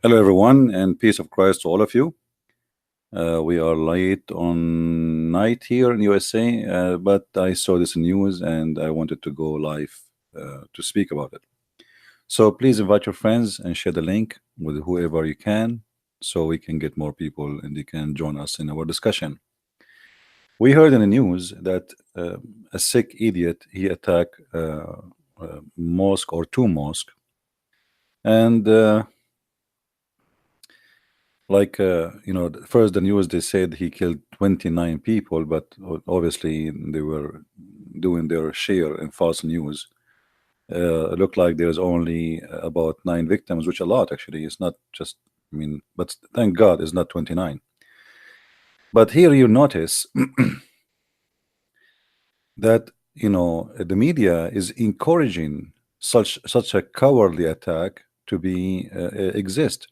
Hello, everyone, and peace of Christ to all of you. We are late on night here in USA, but I saw this news and I wanted to go live to speak about it. So please invite your friends and share the link with whoever you can so we can get more people and they can join us in our discussion. We heard in the news that a sick idiot he attacked a mosque or two mosques, and first the news they said he killed 29 people, but obviously they were doing their share in false news. It looked like there's only about 9 victims, which a lot actually. It's not just, but thank God it's not 29. But here you notice that the media is encouraging such a cowardly attack to be exist.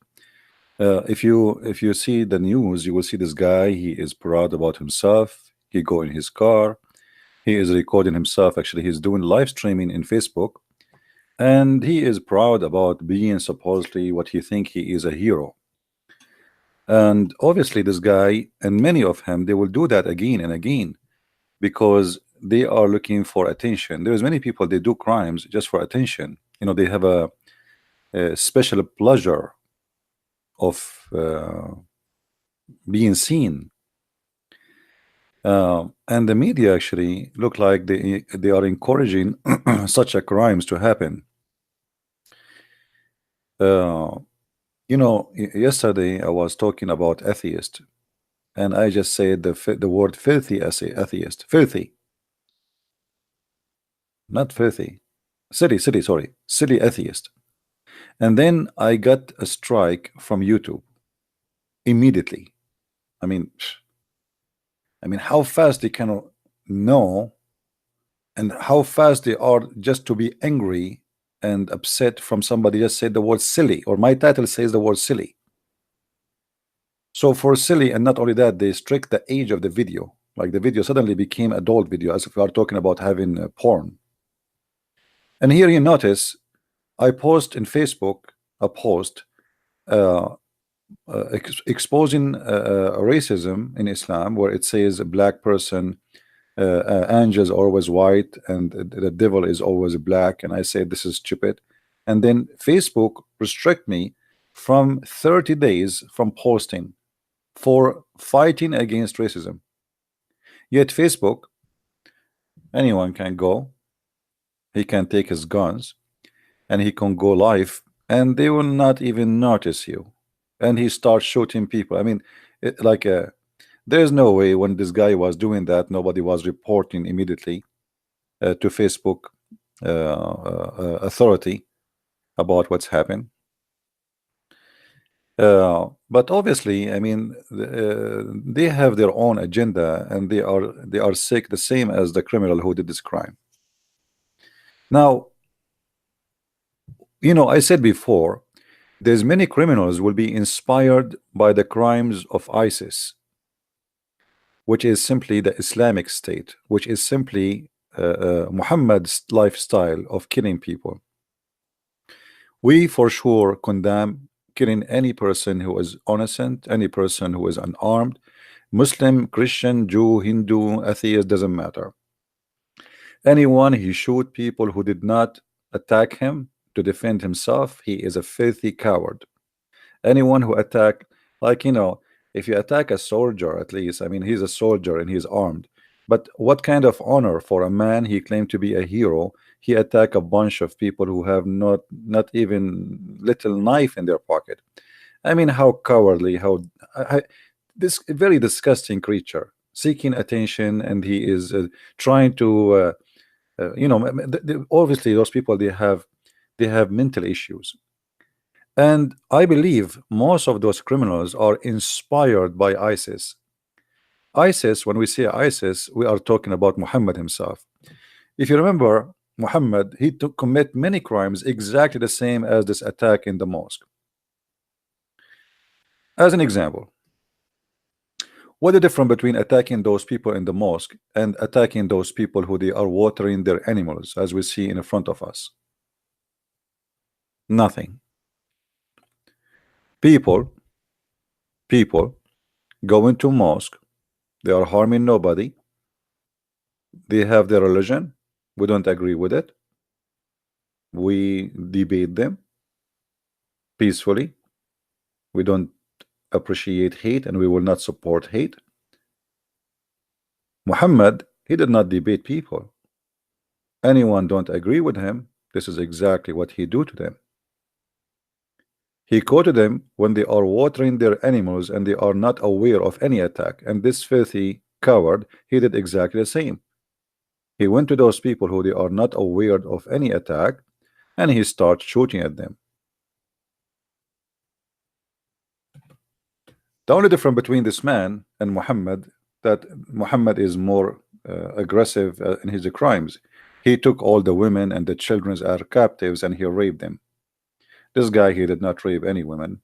If you see the news, you will see this guy. He is proud about himself. He go in his car. He is recording himself. Actually, he's doing live streaming in Facebook, and he is proud about being supposedly what he think he is a hero. And obviously, this guy and many of him, they will do that again and again because they are looking for attention. There's many people they do crimes just for attention. They have a special pleasure of being seen. And the media actually look like they are encouraging such a crimes to happen. Uh, Yesterday I was talking about atheist, and I just said the word filthy atheist, filthy, not filthy, silly, sorry, silly atheist. And then I got a strike from YouTube immediately. I mean, how fast they can know, and how fast they are just to be angry and upset from somebody just said the word silly, or my title says the word silly. So for silly, and not only that, they strict the age of the video. Like the video suddenly became adult video, as if we are talking about having porn. And here you notice, I post in Facebook a post exposing racism in Islam, where it says a black person, angels always white, and the devil is always black. And I say this is stupid. And then Facebook restrict me from 30 days from posting for fighting against racism. Yet Facebook, anyone can go, he can take his guns and he can go live and they will not even notice you, and he starts shooting people. I mean, there's no way when this guy was doing that nobody was reporting immediately to Facebook authority about what's happened. But obviously, I mean, they have their own agenda, and they are sick, the same as the criminal who did this crime. Now, I said before, there's many criminals will be inspired by the crimes of ISIS, which is simply the Islamic State, which is simply Muhammad's lifestyle of killing people. We for sure condemn killing any person who is innocent, any person who is unarmed, Muslim, Christian, Jew, Hindu, atheist, doesn't matter. Anyone he shoot people who did not attack him to defend himself, he is a filthy coward. Anyone who attack, like, if you attack a soldier, at least, I mean, he's a soldier and he's armed. But what kind of honor for a man he claimed to be a hero? He attack a bunch of people who have not even little knife in their pocket. I mean, how cowardly, how this very disgusting creature seeking attention, and he is trying to obviously those people they have mental issues. And I believe most of those criminals are inspired by ISIS. ISIS, when we say ISIS, we are talking about Muhammad himself. If you remember, Muhammad, he took commit many crimes exactly the same as this attack in the mosque. As an example, what the difference between attacking those people in the mosque and attacking those people who they are watering their animals, as we see in front of us? Nothing. People, people go into mosque. They are harming nobody. They have their religion. We don't agree with it. We debate them peacefully. We don't appreciate hate, and we will not support hate. Muhammad, he did not debate people. Anyone don't agree with him, this is exactly what he do to them. He quoted them when they are watering their animals and they are not aware of any attack. And this filthy coward, he did exactly the same. He went to those people who they are not aware of any attack, and he starts shooting at them. The only difference between this man and Muhammad, that Muhammad is more aggressive in his crimes. He took all the women and the children as captives and he raped them. This guy, he did not rape any women.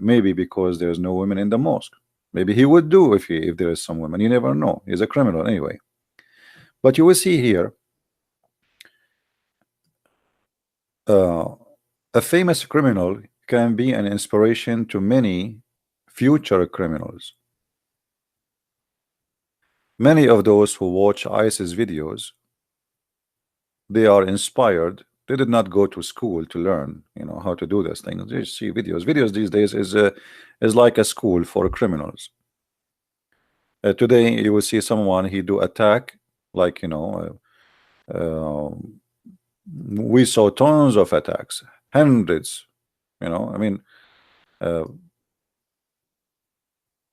Maybe because there's no women in the mosque. Maybe he would do if there is some women. You never know. He's a criminal anyway. But you will see here, a famous criminal can be an inspiration to many future criminals. Many of those who watch ISIS videos, they are inspired. They did not go to school to learn, how to do these things. They see videos. Videos these days is like a school for criminals. Today you will see someone he do attack, like we saw tons of attacks, hundreds. I mean, uh,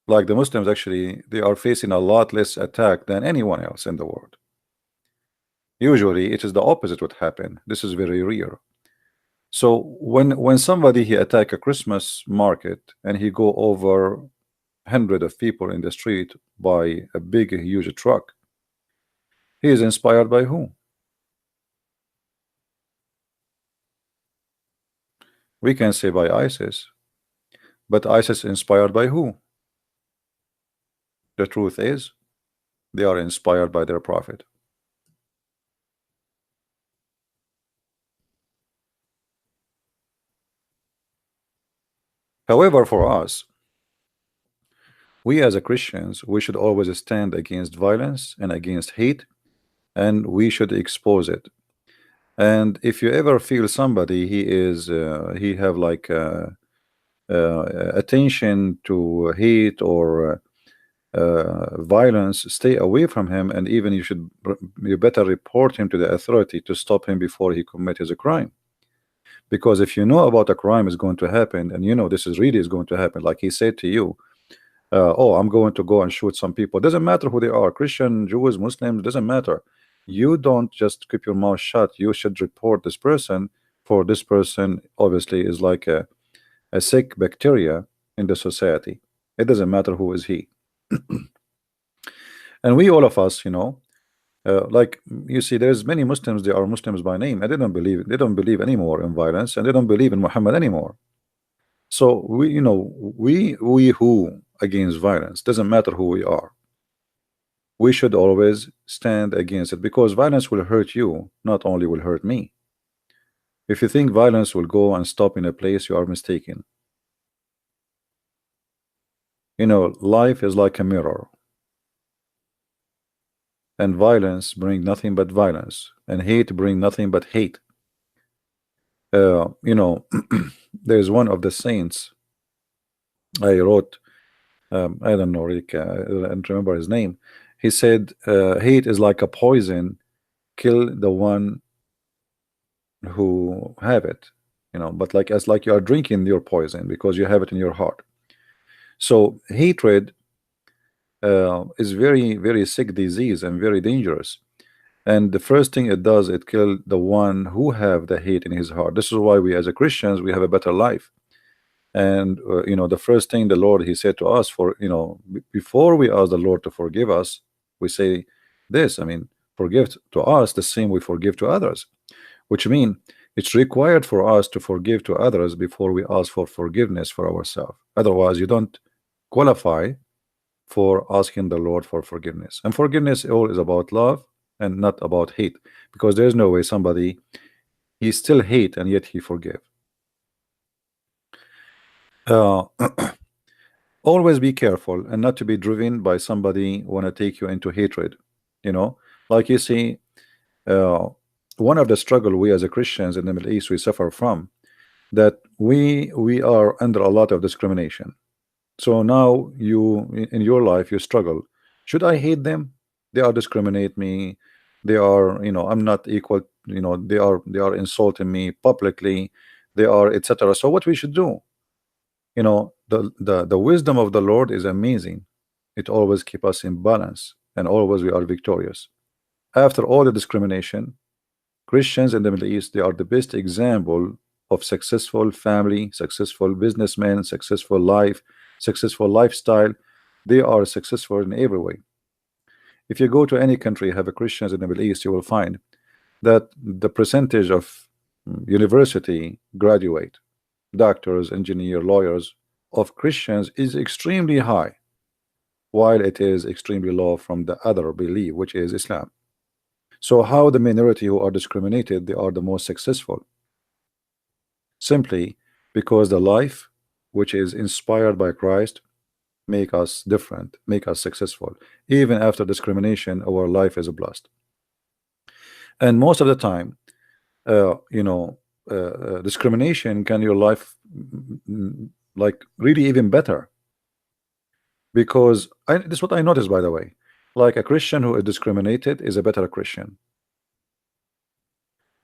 like the Muslims actually they are facing a lot less attack than anyone else in the world. Usually it is the opposite would happen. This is very rare. So when somebody he attack a Christmas market and he go over hundred of people in the street by a big huge truck, he is inspired by who? We can say by ISIS, but ISIS inspired by who? The truth is they are inspired by their prophet. However, for us, we as a Christians, we should always stand against violence and against hate, and we should expose it. And if you ever feel somebody he have like attention to hate or violence, stay away from him, and even you better report him to the authority to stop him before he commits a crime. Because if you know about a crime is going to happen, and this is really is going to happen, like he said to you, oh, I'm going to go and shoot some people. Doesn't matter who they are, Christian, Jews, Muslims, doesn't matter. You don't just keep your mouth shut. You should report this person, for this person obviously is like a sick bacteria in the society. It doesn't matter who is he. And we, all of us, like you see, there's many Muslims, they are Muslims by name, and they don't believe anymore in violence, and they don't believe in Muhammad anymore. So we who against violence, doesn't matter who we are, we should always stand against it, because violence will hurt you, not only will hurt me. If you think violence will go and stop in a place, you are mistaken. Life is like a mirror, and violence bring nothing but violence, and hate bring nothing but hate. There's one of the saints I wrote, I don't know, Rick, I don't remember his name. He said, hate is like a poison, kill the one who have it, but like as like you are drinking your poison because you have it in your heart. So hatred is very, very sick disease and very dangerous. And the first thing it does, it kill the one who have the hate in his heart. This is why we as a Christians, we have a better life. And the first thing the Lord he said to us, for before we ask the Lord to forgive us, we say this, I mean, forgive to us the same we forgive to others, which mean it's required for us to forgive to others before we ask for forgiveness for ourselves. Otherwise you don't qualify for asking the Lord for forgiveness. And forgiveness all is about love and not about hate, because there's no way somebody he still hate and yet he forgive. Uh, always be careful and not to be driven by somebody want to take you into hatred. You know, like you see, uh, one of the struggle we as a Christians in the Middle East we suffer from that we are under a lot of discrimination. So now you in your life you struggle. Should I hate them? They are discriminate me. They are, I'm not equal. They are insulting me publicly. They are etc. So what we should do? The wisdom of the Lord is amazing. It always keep us in balance, and always we are victorious. After all the discrimination, Christians in the Middle East, they are the best example of successful family, successful businessmen, successful life, successful lifestyle. They are successful in every way. If you go to any country have a Christians in the Middle East, you will find that the percentage of university graduate, doctors, engineer, lawyers of Christians is extremely high, while it is extremely low from the other belief, which is Islam. So how the minority who are discriminated, they are the most successful? Simply because the life which is inspired by Christ make us different, make us successful. Even after discrimination, our life is blessed. And most of the time, discrimination can your life like really even better, because this is what I noticed, by the way. Like a Christian who is discriminated is a better Christian.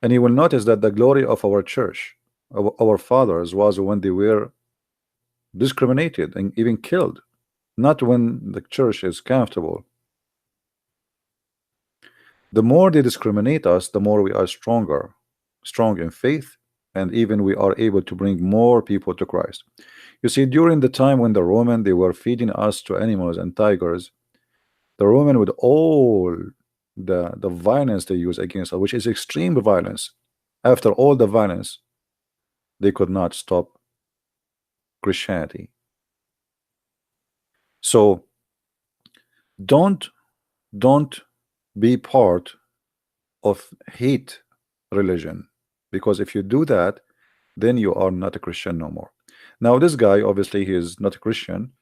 And you will notice that the glory of our church, our fathers, was when they were discriminated and even killed, not when the church is comfortable. The more they discriminate us, the more we are stronger, strong in faith, and even we are able to bring more people to Christ. You see, during the time when the Roman they were feeding us to animals and tigers, the Roman with all the violence they use against us, which is extreme violence, after all the violence, they could not stop Christianity. So don't don't be part of hate religion, because if you do that, then you are not a Christian no more. Now this guy obviously he is not a Christian,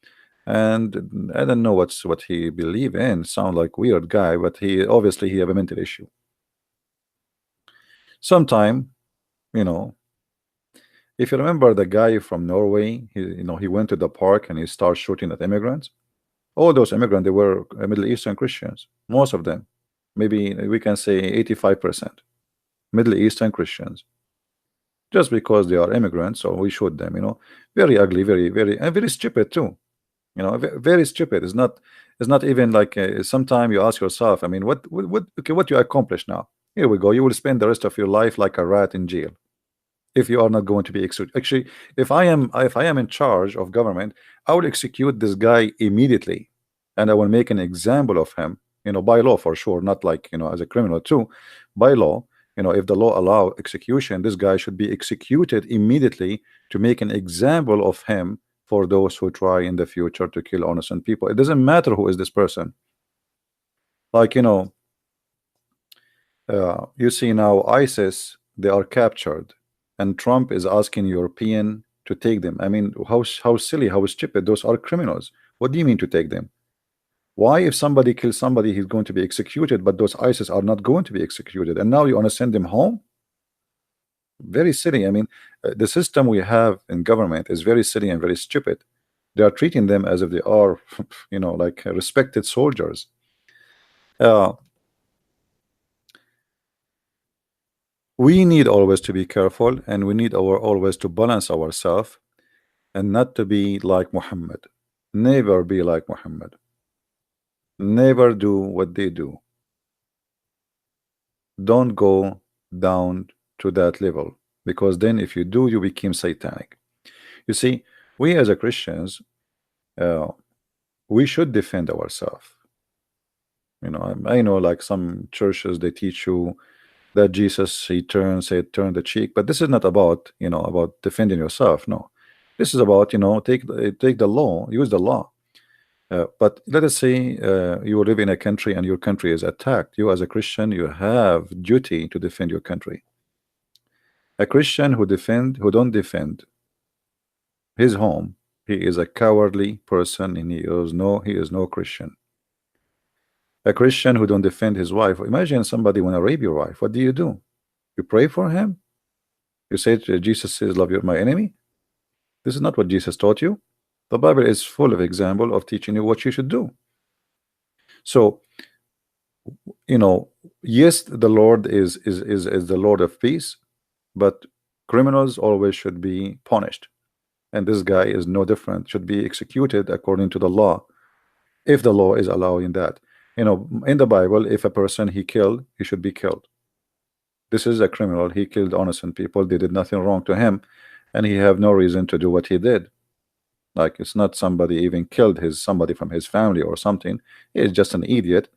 and I don't know what he believe in. Sound like weird guy, but he obviously he have a mental issue. Sometime, you know, if you remember the guy from Norway, he went to the park and he started shooting at immigrants. All those immigrants they were Middle Eastern Christians, most of them, maybe we can say 85% Middle Eastern Christians. Just because they are immigrants, so we shoot them. Very ugly, and very stupid too. Very stupid. It's not even like sometime you ask yourself, I mean, what you accomplish now? Here we go. You will spend the rest of your life like a rat in jail if you are not going to be executed. Actually, if I am in charge of government, I will execute this guy immediately, and I will make an example of him. By law for sure, not like as a criminal too. By law, if the law allow execution, this guy should be executed immediately to make an example of him for those who try in the future to kill innocent people. It doesn't matter who is this person. Like you see now ISIS, they are captured, and Trump is asking European to take them. I mean, how silly, how stupid. Those are criminals. What do you mean to take them? Why, if somebody kills somebody, he's going to be executed, but those ISIS are not going to be executed, and now you want to send them home? Very silly. I mean, the system we have in government is very silly and very stupid. They are treating them as if they are, like respected soldiers. Uh, we need always to be careful, and we need always to balance ourselves and not to be like Muhammad. Never be like Muhammad. Never do what they do. Don't go down to that level, because then if you do, you become satanic. You see, we as a Christians, uh, we should defend ourselves. I know like some churches they teach you that Jesus he turn the cheek, but this is not about about defending yourself. No, this is about take the law, use the law. But let us say you live in a country and your country is attacked. You as a Christian, you have duty to defend your country. A Christian who don't defend his home, he is a cowardly person, and he is no Christian. A Christian who don't defend his wife. Imagine somebody want to rape your wife. What do? You pray for him? You say Jesus says, "Love your my enemy." This is not what Jesus taught you. The Bible is full of example of teaching you what you should do. So, you know, yes, the Lord is the Lord of peace, but criminals always should be punished. And this guy is no different, should be executed according to the law, if the law is allowing that. In the Bible, if a person he killed, he should be killed. This is a criminal. He killed innocent people. They did nothing wrong to him, and he have no reason to do what he did. Like, it's not somebody even killed somebody from his family or something. He's just an idiot,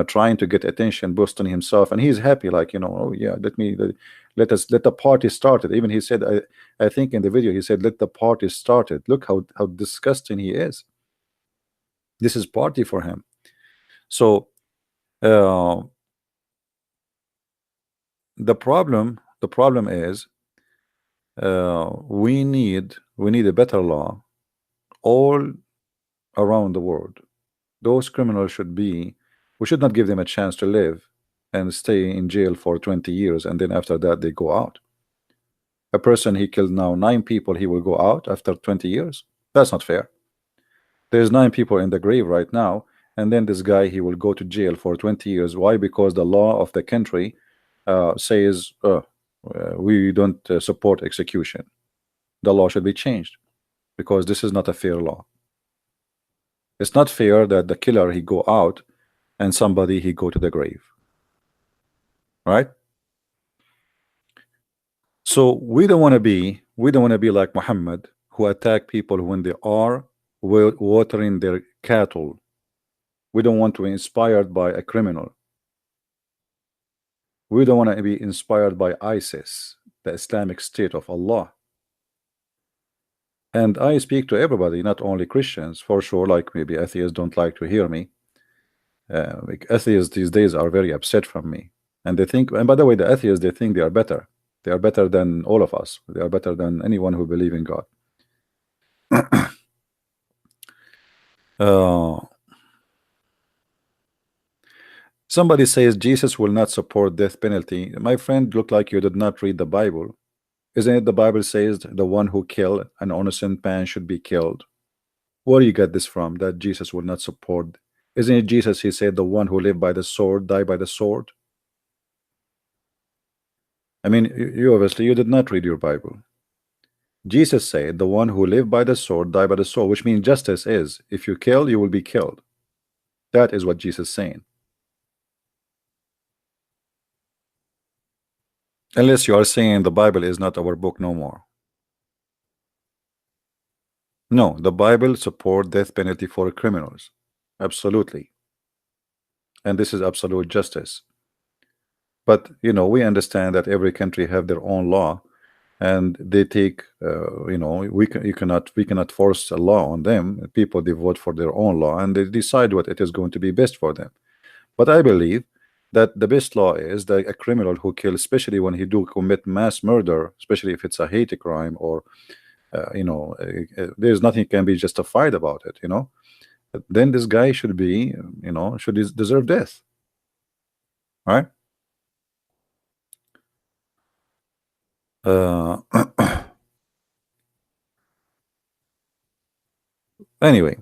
trying to get attention, boosting himself, and he's happy. Like, oh yeah, let the party started. Even he said, I think in the video he said, let the party started. Look how disgusting he is. This is party for him. So uh, the problem is, we need a better law all around the world. Those criminals we should not give them a chance to live and stay in jail for 20 years, and then after that they go out. A person he killed now 9 people, he will go out after 20 years. That's not fair. There's 9 people in the grave right now, and then this guy, he will go to jail for 20 years. Why? Because the law of the country says, we don't support execution. The law should be changed, because this is not a fair law. It's not fair that the killer he go out and somebody he go to the grave, right? So we don't want to be like Muhammad, who attack people when they are watering their cattle. We don't want to be inspired by a criminal. We don't want to be inspired by ISIS, the Islamic State of Allah. And I speak to everybody, not only Christians, for sure. Like, maybe atheists don't like to hear me. Like, atheists these days are very upset from me, and they think. And by the way, the atheists, they think they are better. They are better than all of us. They are better than anyone who believe in God. Uh, Somebody says Jesus will not support death penalty. My friend, look like you did not read the Bible. Isn't it the Bible says the one who killed an innocent man should be killed? Where do you get this from, that Jesus will not support? Isn't it Jesus, he said, the one who lived by the sword, die by the sword? I mean, you obviously you did not read your Bible. Jesus said, the one who lived by the sword, die by the sword, which means justice is, if you kill, you will be killed. That is what Jesus is saying. Unless you are saying the Bible is not our book no more. No, the Bible support death penalty for criminals. Absolutely. And this is absolute justice. But we understand that every country have their own law, and they take we cannot force a law on them. People, they vote for their own law and they decide what it is going to be best for them. But I believe that the best law is that a criminal who kills, especially when he do commit mass murder, especially if it's a hate crime, or there's nothing can be justified about it, then this guy should be, should deserve death, right? uh Anyway,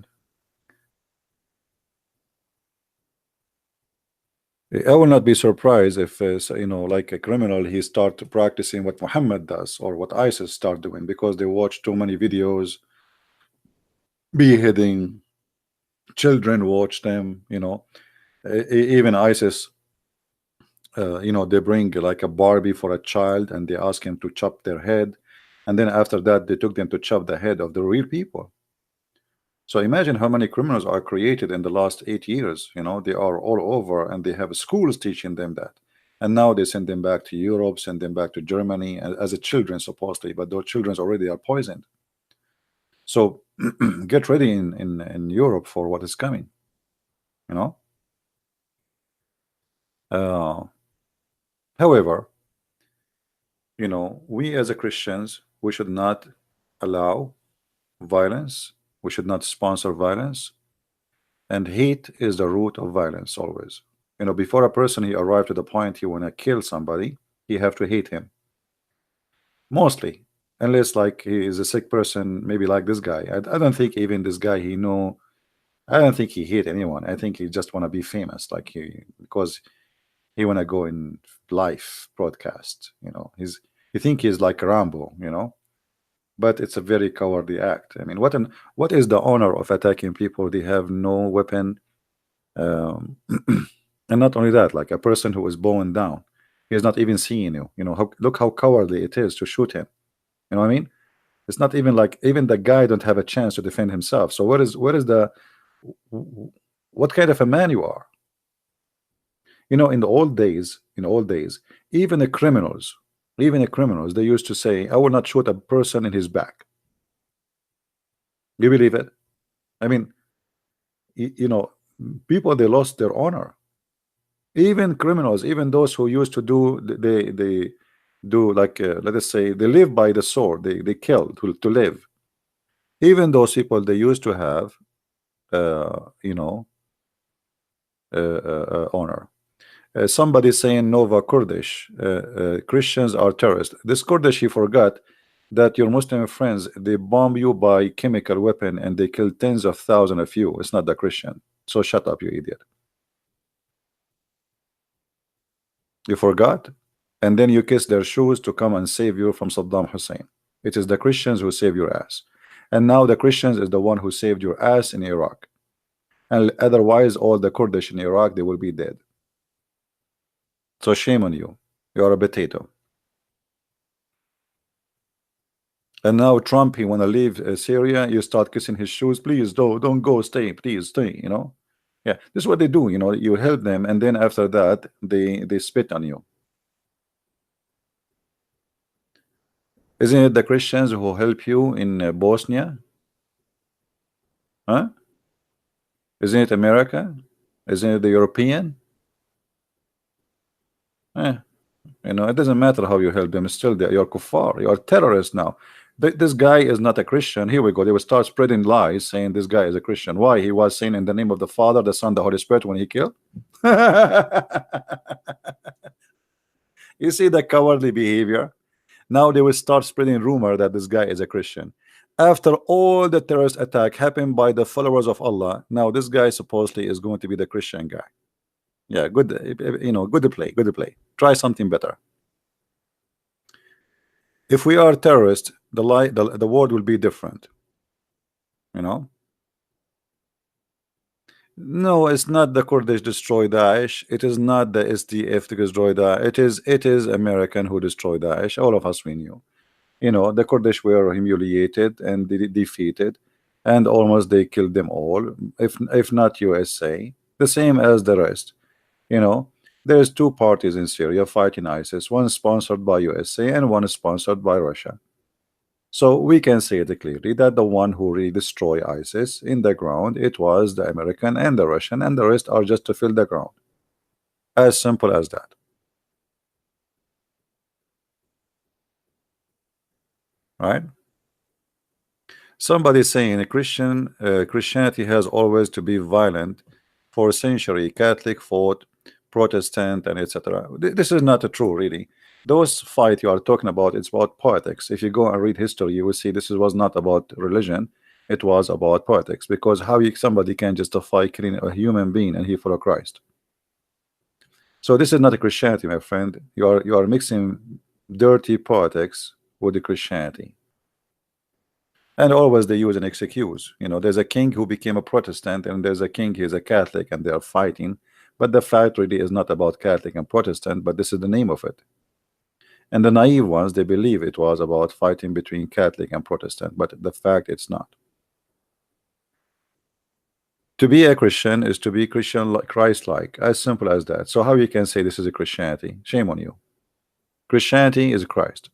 I will not be surprised if like a criminal, he start practicing what Muhammad does or what ISIS start doing, because they watch too many videos, beheading children, watch them, even ISIS, they bring like a Barbie for a child and they ask him to chop their head, and then after that they took them to chop the head of the real people. So imagine how many criminals are created in the last 8 years. They are all over, and they have schools teaching them that. And now they send them back to Europe, send them back to Germany as a children, supposedly, but those children already are poisoned. So get ready in Europe for what is coming. You know. However, we as a Christians, we should not allow violence. We should not sponsor violence. And hate is the root of violence always. Before a person he arrive to the point he wanna kill somebody, he have to hate him. Mostly. Unless like he is a sick person, maybe like this guy. I don't think even this guy he know. I don't think he hate anyone. I think he just wanna be famous, like because he wanna go in live broadcast. He think he's like Rambo. But it's a very cowardly act. I mean, what is the honor of attacking people they have no weapon? Um, and not only that, like a person who is bowing down, he is not even seeing you. Look how cowardly it is to shoot him. You know what I mean? It's not even like even the guy don't have a chance to defend himself. So what is the what kind of a man you are? In the old days, even the criminals, they used to say, "I will not shoot a person in his back." You believe it? I mean, people they lost their honor. Even criminals, even those who used to do they do like let us say they live by the sword, they kill to live. Even those people they used to have you know honor. Somebody saying Nova Kurdish Christians are terrorists. This Kurdish he forgot that your Muslim friends they bomb you by chemical weapon and they kill tens of thousands of you. It's not the Christian. So shut up, you idiot. You forgot? And then you kiss their shoes to come and save you from Saddam Hussein. It is the Christians who save your ass. And now the Christians is the one who saved your ass in Iraq. And otherwise, all the Kurdish in Iraq, they will be dead. So shame on you. You are a potato. And now Trump, he want to leave Syria. You start kissing his shoes. Please don't go. Stay. Please stay. Yeah, this is what they do. You help them, and then after that, they spit on you. Isn't it the Christians who help you in Bosnia? Huh? Isn't it America? Isn't it the European? It doesn't matter how you help them. Still, you're kuffar. You're terrorists now. This guy is not a Christian. Here we go. They will start spreading lies saying this guy is a Christian. Why? He was saying in the name of the Father, the Son, the Holy Spirit when he killed. You see the cowardly behavior? Now they will start spreading rumor that this guy is a Christian. After all the terrorist attack happened by the followers of Allah, now this guy supposedly is going to be the Christian guy. Yeah, good. Good to play. Good to play. Try something better. If we are terrorists, the world will be different. No, it's not the Kurdish destroy Daesh. It is not the SDF to destroy Daesh. It is American who destroyed Daesh. All of us we knew. The Kurdish were humiliated and defeated, and almost they killed them all. If not USA, the same as the rest. There's two parties in Syria fighting ISIS. One sponsored by USA and one sponsored by Russia. So we can say it clearly that the one who really destroyed ISIS in the ground, it was the American and the Russian, and the rest are just to fill the ground. As simple as that. Right? Somebody saying Christianity has always to be violent for a century. Catholic fought, Protestant, and etc. This is not true, really. Those fight you are talking about, it's about politics. If you go and read history, you will see this was not about religion. It was about politics. Because how somebody can justify killing a human being and he follow Christ? So this is not a Christianity, my friend. You are mixing dirty politics with the Christianity. And always they use an excuse. There's a king who became a Protestant, and there's a king who is a Catholic, and they are fighting. But the fight really is not about Catholic and Protestant, but this is the name of it. And the naive ones, they believe it was about fighting between Catholic and Protestant, but the fact it's not. To be a Christian is to be Christian, like Christ-like, as simple as that. So how you can say this is a Christianity? Shame on you. Christianity is Christ.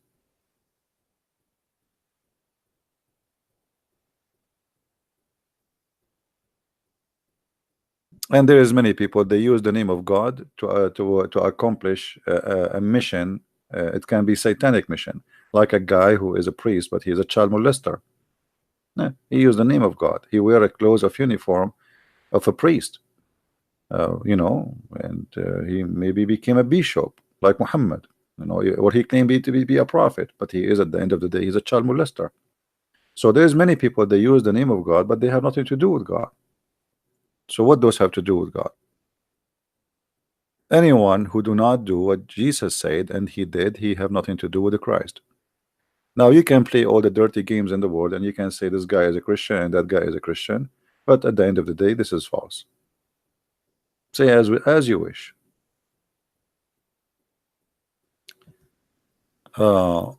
And there is many people, they use the name of God to accomplish a mission. It can be satanic mission, like a guy who is a priest but he is a child molester. He used the name of God. He wear a clothes of uniform of a priest, and he maybe became a bishop like Muhammad, or he claimed to be a prophet, but he is at the end of the day he's a child molester. So there's many people they use the name of God, but they have nothing to do with God. So what those have to do with God? Anyone who do not do what Jesus said and he did, he have nothing to do with the Christ. Now you can play all the dirty games in the world and you can say this guy is a Christian and that guy is a Christian, but at the end of the day this is false. Say as you wish. uh,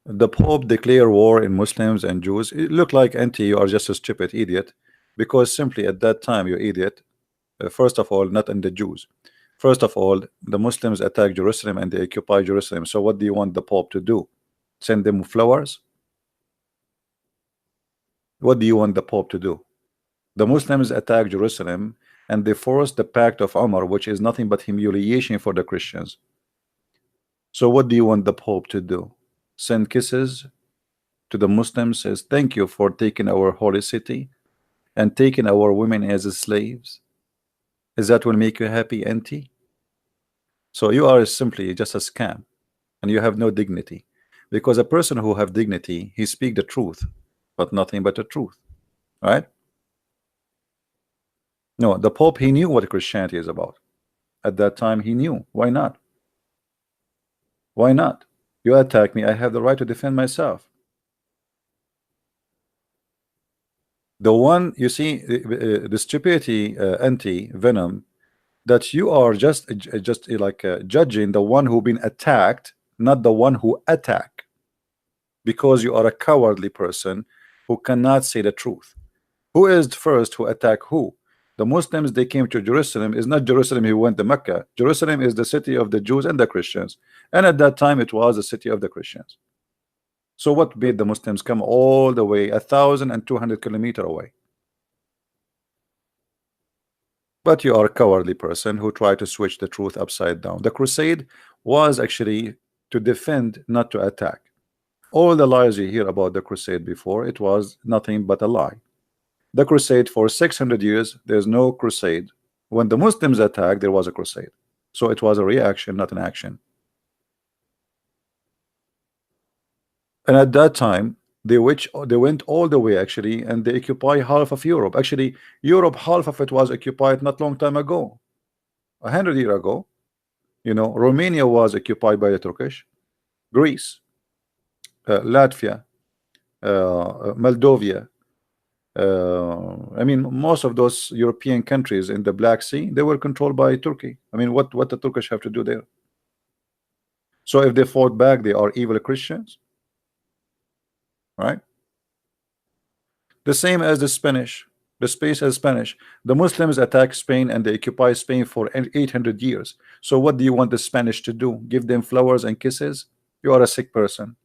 the Pope declare war in Muslims and Jews. It look like anti you are just a stupid idiot, because simply at that time, you idiot, first of all, not in the Jews. First of all, the Muslims attack Jerusalem and they occupy Jerusalem. So what do you want the Pope to do? Send them flowers? What do you want the Pope to do? The Muslims attack Jerusalem and they forced the Pact of Umar, which is nothing but humiliation for the Christians. So what do you want the Pope to do? Send kisses to the Muslims, says thank you for taking our holy city and taking our women as slaves? Is that will make you happy, auntie? So you are simply just a scam and you have no dignity, because a person who have dignity, he speak the truth, but nothing but the truth, right? No, the Pope, he knew what Christianity is about. At that time he knew. Why not? Why not? You attack me, I have the right to defend myself. The one you see, the stupidity, anti-venom, that you are just like judging the one who been attacked, not the one who attack, because you are a cowardly person who cannot say the truth. Who is first who attack who? The Muslims, they came to Jerusalem. Is not Jerusalem who went to Mecca. Jerusalem is the city of the Jews and the Christians, and at that time it was the city of the Christians. So what made the Muslims come all the way 1,200 kilometers away? But you are a cowardly person who tried to switch the truth upside down. The crusade was actually to defend, not to attack. All the lies you hear about the crusade before, it was nothing but a lie. The crusade for 600 years, there's no crusade. When the Muslims attacked, there was a crusade. So it was a reaction, not an action. And at that time, they went all the way actually, and they occupy half of Europe. Actually, Europe, half of it was occupied not long time ago, 100 years ago. Romania was occupied by the Turkish, Greece, Latvia, Moldova. I mean, most of those European countries in the Black Sea, they were controlled by Turkey. I mean, what the Turkish have to do there? So if they fought back, they are evil Christians, right? The same as the Spanish. The space as Spanish. The Muslims attack Spain and they occupy Spain for 800 years. So what do you want the Spanish to do? Give them flowers and kisses? You are a sick person.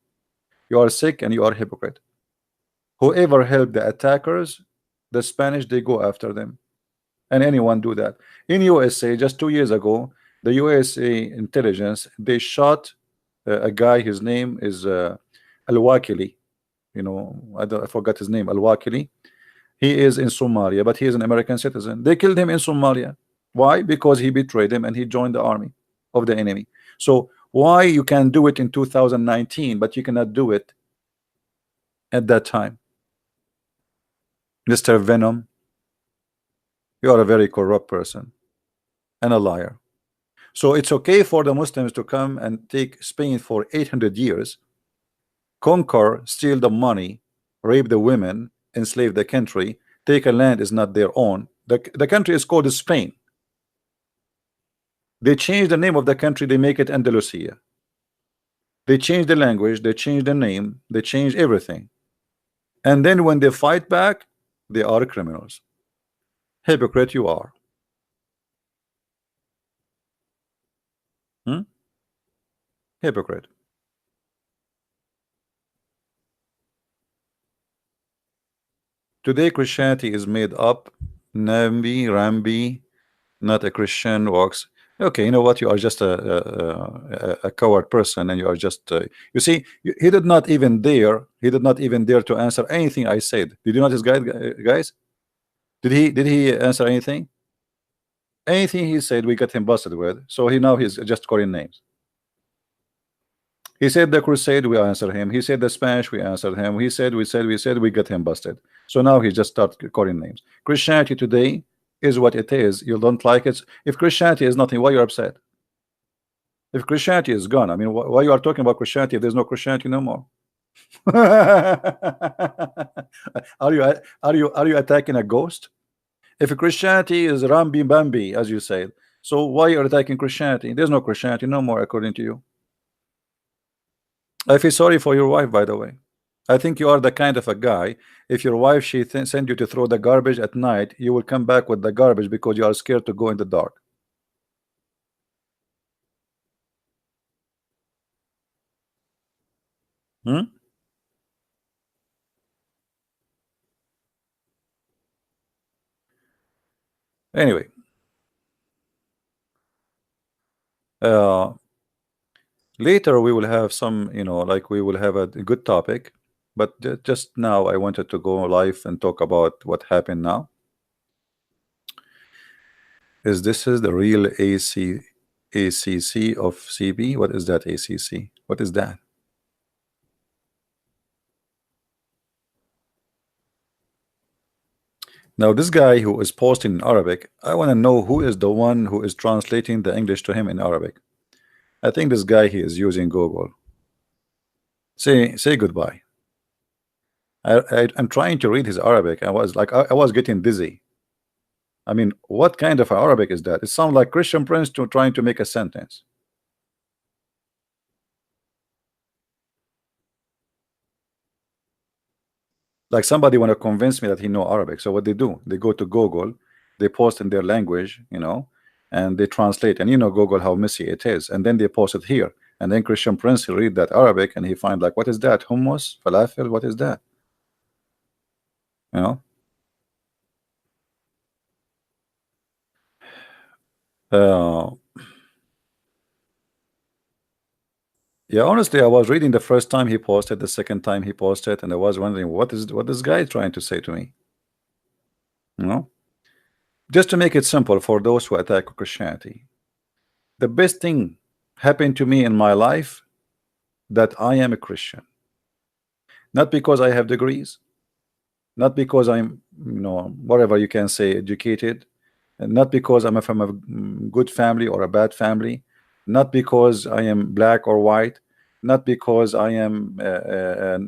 You are sick and you are a hypocrite. Whoever helped the attackers, the Spanish, they go after them. And anyone do that. In USA, just 2 years ago, the USA intelligence, they shot a guy, his name is Al-Wakili. I forgot his name, Al-Wakili. He is in Somalia, but he is an American citizen. They killed him in Somalia. Why? Because he betrayed them and he joined the army of the enemy. So why you can do it in 2019, but you cannot do it at that time? Mr. Venom, you are a very corrupt person and a liar. So it's okay for the Muslims to come and take Spain for 800 years, conquer, steal the money, rape the women, enslave the country, take a land is not their own. The country is called Spain. They change the name of the country, they make it Andalusia. They change the language, they change the name, they change everything. And then when they fight back, they are criminals. Hypocrite you are. Hypocrite. Today Christianity is made up, namby, ramby, not a Christian walks. Okay, you know what? You are just a coward person, and you are just. You see, he did not even dare. He did not even dare to answer anything I said. Did you notice, guys? Did he answer anything? Anything he said, we got him busted with. So he now he's just calling names. He said the crusade, we answered him. He said the Spanish, we answered him. He said, we said, we got him busted. So now he just start calling names. Christianity today is what it is. You don't like it. If Christianity is nothing, why you're upset? If Christianity is gone, I mean, why you are talking about Christianity if there's no Christianity no more? Are you attacking a ghost? If Christianity is Rambi Bambi, as you said, so why are you attacking Christianity? There's no Christianity no more, according to you. I feel sorry for your wife, by the way. I think you are the kind of a guy, if your wife she send you to throw the garbage at night, you will come back with the garbage because you are scared to go in the dark. Hmm? Anyway, uh, later we will have some, like we will have a good topic, but just now I wanted to go live and talk about what happened now. This is the real ACC of CB? What is that ACC? What is that? Now this guy who is posting in Arabic, I want to know who is the one who is translating the English to him in Arabic. I think this guy he is using Google. Say goodbye. I'm trying to read his Arabic. I was getting dizzy. I mean, what kind of Arabic is that? It sounds like Christian Prince trying to make a sentence. Like somebody want to convince me that he know Arabic. So what they do, they go to Google, they post in their language, and they translate. And Google how messy it is, and then they post it here. And then Christian Prince he read that Arabic and he find like, what is that? Hummus, falafel, what is that? You know? Uh, yeah, honestly, I was reading the first time he posted, the second time he posted, and I was wondering what this guy trying to say to me. You know? Just to make it simple for those who attack Christianity. The best thing happened to me in my life that I am a Christian. Not because I have degrees, not because I'm, whatever you can say, educated, and not because I'm from a good family or a bad family, not because I am black or white, not because I am, I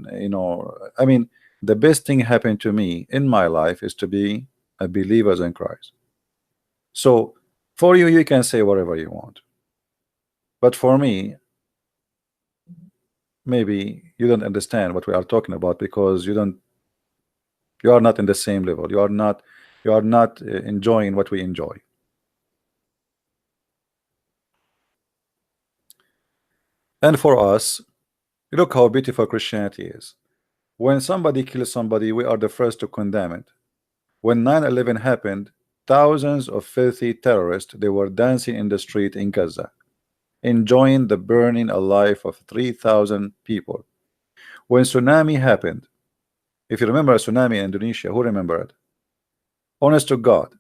mean, the best thing happened to me in my life is to be a believer in Christ. So for you, you can say whatever you want. But for me, maybe you don't understand what we are talking about because you are not in the same level. You are not enjoying what we enjoy. And for us, look how beautiful Christianity is. When somebody kills somebody, we are the first to condemn it. When 9/11 happened, thousands of filthy terrorists, they were dancing in the street in Gaza, enjoying the burning alive of 3,000 people. When tsunami happened, if you remember a tsunami in Indonesia, who remember it? Honest to God,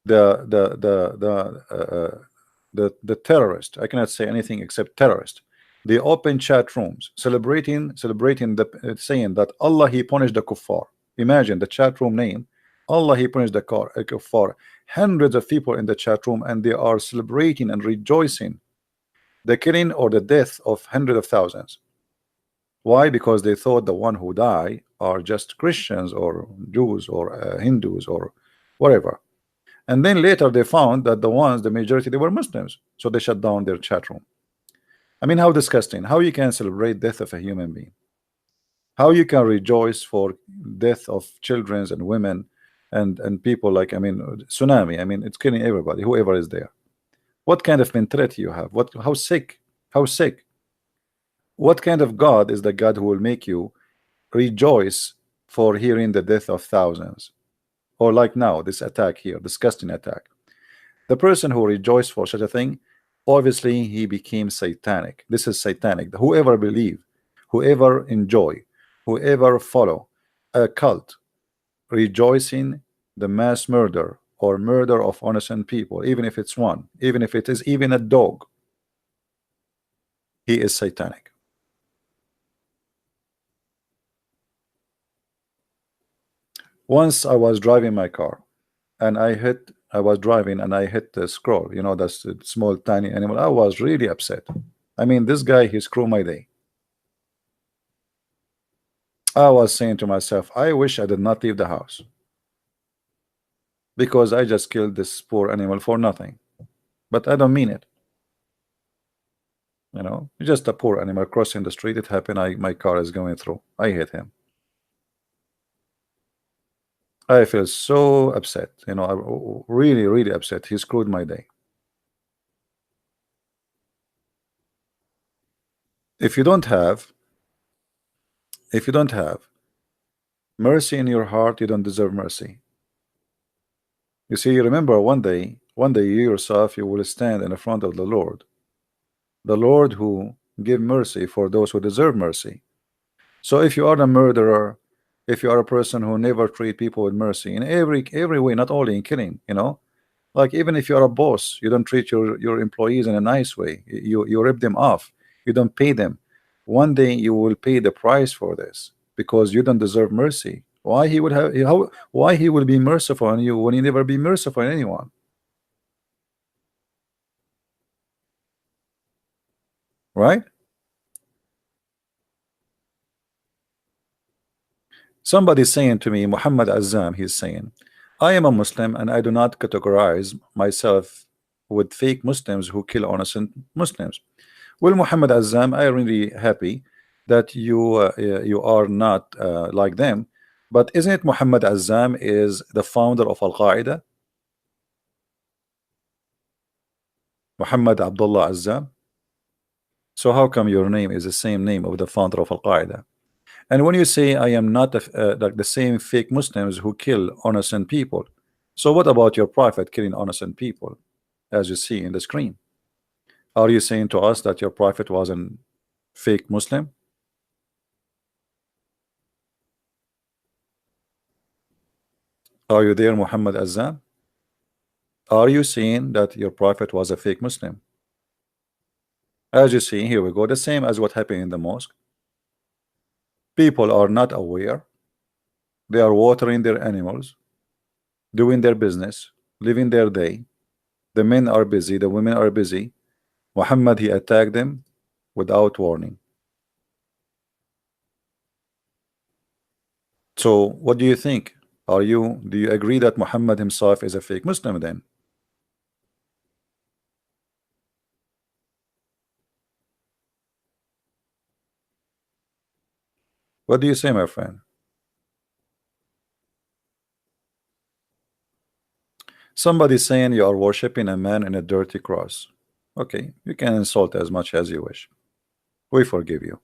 the terrorist, I cannot say anything except terrorist, they open chat rooms celebrating the saying that Allah he punished the kuffar. Imagine the chat room name, Allah he punished the kuffar. Hundreds of people in the chat room, and they are celebrating and rejoicing the killing or the death of hundreds of thousands. Why? Because they thought the one who die are just Christians or Jews or Hindus or whatever. And then later they found that the majority, they were Muslims. So they shut down their chat room. I mean, how disgusting. How you can celebrate death of a human being? How you can rejoice for death of children and women and people like, I mean, tsunami. I mean, it's killing everybody, whoever is there. What kind of mentality you have? How sick? How sick? What kind of God is the God who will make you rejoice for hearing the death of thousands? Or like now, this attack here, disgusting attack. The person who rejoiced for such a thing, obviously he became satanic. This is satanic. Whoever believe, whoever enjoy, whoever follow a cult rejoicing the mass murder or murder of innocent people, even if it's one, even if it is even a dog, he is satanic. Once I was driving my car and I was driving and I hit the scroll, you know, that's the small tiny animal. I was really upset. I mean, this guy, he screwed my day. I was saying to myself, I wish I did not leave the house because I just killed this poor animal for nothing. But I don't mean it. You know, just a poor animal crossing the street. It happened. My car is going through. I hit him. I feel so upset. You know, really, really upset. He screwed my day. If you don't have, if you don't have mercy in your heart, you don't deserve mercy. You see, remember one day you yourself, you will stand in the front of the Lord who give mercy for those who deserve mercy. So if you are a murderer, if you are a person who never treat people with mercy in every way, not only in killing, you know, like even if you're a boss, you don't treat your employees in a nice way. You rip them off. You don't pay them. One day you will pay the price for this because you don't deserve mercy. Why he would have why he will be merciful on you when he never be merciful on anyone, right? Somebody saying to me, Muhammad Azam, he's saying, I am a Muslim and I do not categorize myself with fake Muslims who kill innocent Muslims. Well, Muhammad Azam, I am really happy that you are not like them. But isn't it Muhammad Azam is the founder of Al Qaeda? Muhammad Abdullah Azam. So how come your name is the same name of the founder of Al Qaeda? And when you say I am not like the same fake Muslims who kill innocent people, so what about your prophet killing innocent people, as you see in the screen? Are you saying to us that your prophet was a fake Muslim? Are you there, Muhammad Azam? Are you saying that your prophet was a fake Muslim? As you see, here we go, the same as what happened in the mosque. People are not aware. They are watering their animals, doing their business, living their day. The men are busy, the women are busy. Muhammad, he attacked them without warning. So what do you think? Do you agree that Muhammad himself is a fake Muslim then? What do you say, my friend? Somebody saying you are worshiping a man in a dirty cross. Okay, you can insult as much as you wish. We forgive you.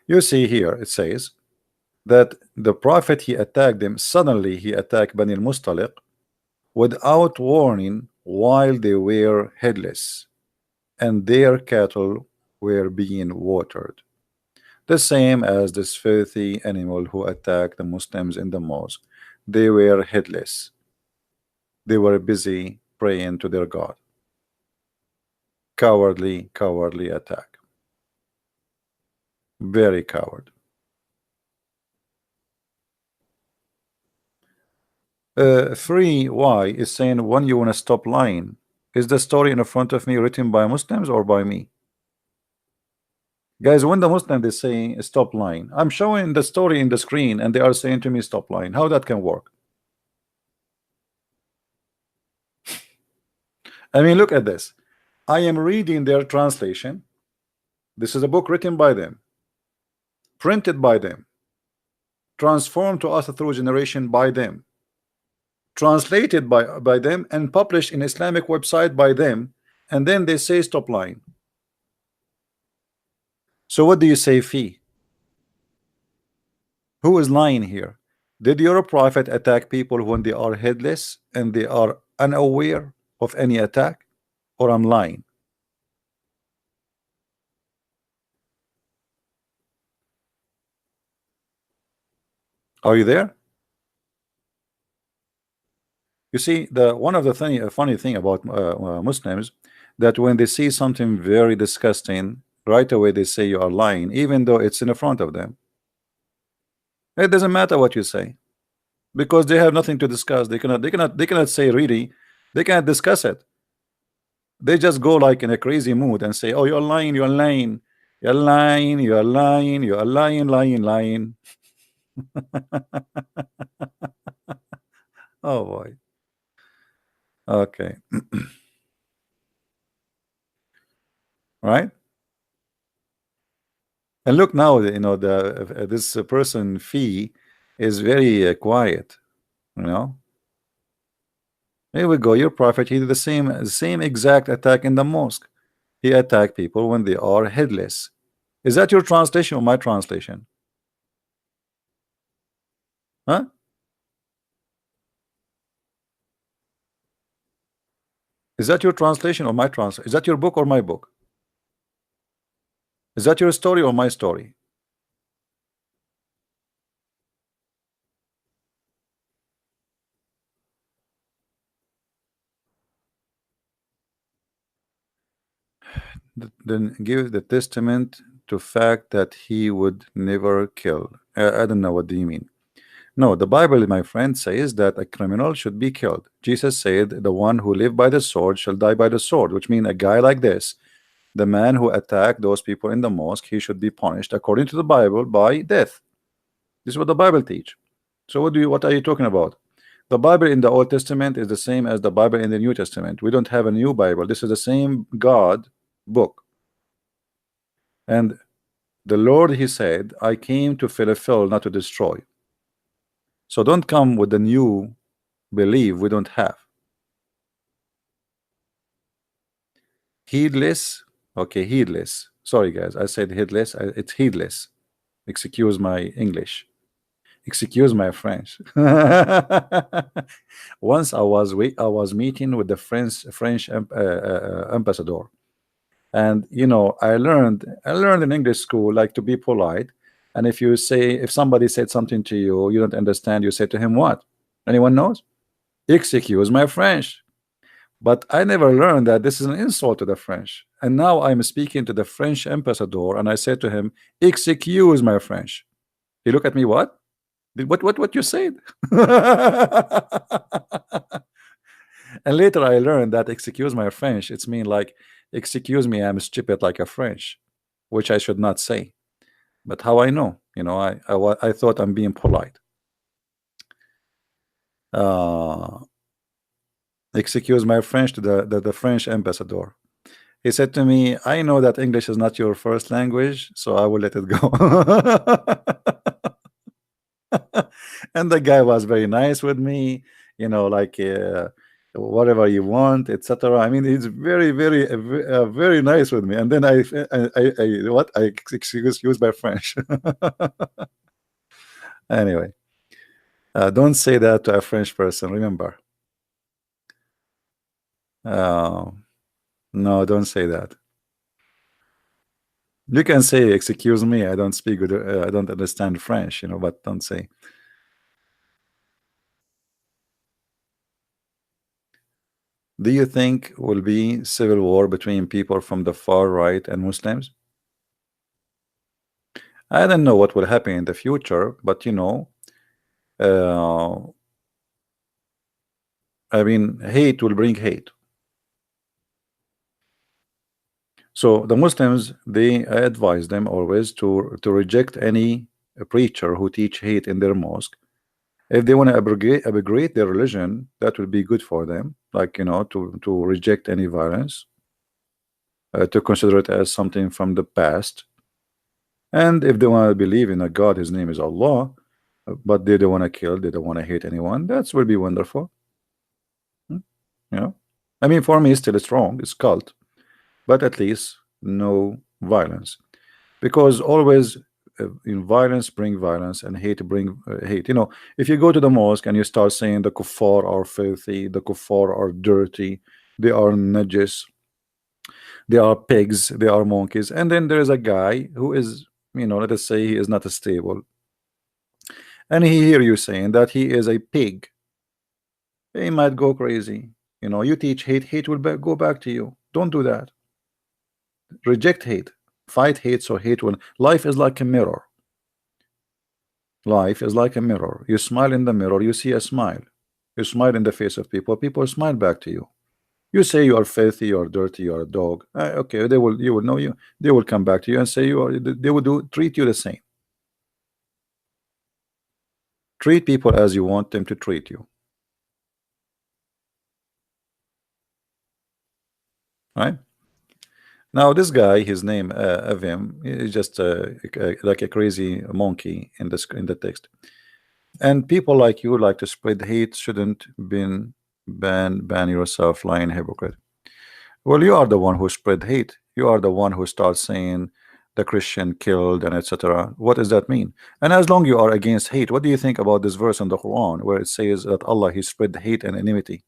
You see here, it says that the prophet, he attacked them. Suddenly he attacked Bani al-Mustaliq without warning while they were headless and their cattle were being watered. The same as this filthy animal who attacked the Muslims in the mosque. They were headless. They were busy praying to their God. Cowardly, cowardly attack. Very coward. Free Y is saying, when you want to stop lying. Is the story in front of me written by Muslims or by me? Guys, when the Muslim is saying stop lying, I'm showing the story in the screen and they are saying to me stop lying. How that can work? I mean, look at this. I am reading their translation. This is a book written by them, printed by them, transformed to us through generation by them, translated by them, and published in Islamic website by them, and then they say stop lying. So what do you say, fee? Who is lying here? Did your prophet attack people when they are headless and they are unaware? of any attack, or I'm lying? Are you there? You see, the one of the funny thing about Muslims, that when they see something very disgusting, right away they say you are lying, even though it's in the front of them. It doesn't matter what you say, because they have nothing to discuss. They cannot say really, they cannot discuss it. They just go like in a crazy mood and say, "Oh, you're lying, you're lying, you're lying, you're lying, you're lying, lying, lying." Oh boy. Okay. Right. And look now, the this person fee is very quiet. You know. Here we go. Your prophet, he did the same exact attack in the mosque. He attacked people when they are headless. Is that your translation or my translation? Huh? Is that your translation or my translation? Is that your book or my book? Is that your story or my story? Then give the testament to fact that he would never kill. I don't know, what do you mean? No, the Bible, my friend, says that a criminal should be killed. Jesus said, "The one who live by the sword shall die by the sword," which means a guy like this, the man who attacked those people in the mosque, he should be punished according to the Bible by death. This is what the Bible teach. So what are you talking about? The Bible in the Old Testament is the same as the Bible in the New Testament. We don't have a new Bible. This is the same God book. And the Lord, he said, "I came to fulfill, not to destroy." So don't come with the new belief we don't have. Heedless. Okay, heedless. Sorry guys, I said heedless. It's heedless. Excuse my English. Excuse my French. Once I was meeting with the French ambassador, and I learned in English school like to be polite. And if somebody said something to you, you don't understand, you say to him what? Anyone knows? Excuse my French. But I never learned that this is an insult to the French. And now I'm speaking to the French ambassador, and I said to him, "Excuse my French." He looked at me, what? What you said? And later I learned that "excuse my French," it's mean like, "Excuse me, I'm stupid like a French," which I should not say. But how I know? I thought I'm being polite. Uh, Excuse my French to the French ambassador. He said to me, "I know that English is not your first language, so I will let it go." And the guy was very nice with me, like whatever you want, etc. I mean, he's very nice with me. And then I excuse my French. Anyway, don't say that to a French person. Remember, uh, no, don't say that. You can say "excuse me, I don't speak good, I don't understand French," but don't say. Do you think will be civil war between people from the far right and Muslims? I don't know what will happen in the future, but uh, I mean, hate will bring hate. So the Muslims, I advise them always to reject any preacher who teach hate in their mosque. If they want to abrogate their religion, that will be good for them. Like to reject any violence, to consider it as something from the past. And if they want to believe in a God, his name is Allah, but they don't want to kill, they don't want to hate anyone, that will be wonderful. Hmm? You know, I mean, for me, it's still strong, it's cult, but at least no violence, because always violence bring violence, and hate bring hate. If you go to the mosque and you start saying the kuffar are filthy, the kuffar are dirty, they are najis, they are pigs, they are monkeys. And then there is a guy who is, let us say he is not stable, and he hear you saying that he is a pig. He might go crazy. You teach hate, hate will go back to you. Don't do that. Reject hate, fight hate, so hate will. Life is like a mirror. Life is like a mirror. You smile in the mirror, you see a smile. You smile in the face of people, people smile back to you. You say you are filthy, you are dirty, you are a dog. Okay, you will know you. They will come back to you and say you are. They will treat you the same. Treat people as you want them to treat you. Right? Now this guy, his name Avim, is just like a crazy monkey in the text. And people like you like to spread hate. Shouldn't been ban yourself, lying hypocrite. Well, you are the one who spread hate. You are the one who starts saying the Christian killed and etc. What does that mean? And as long you are against hate, what do you think about this verse in the Quran where it says that Allah he spread hate and enmity?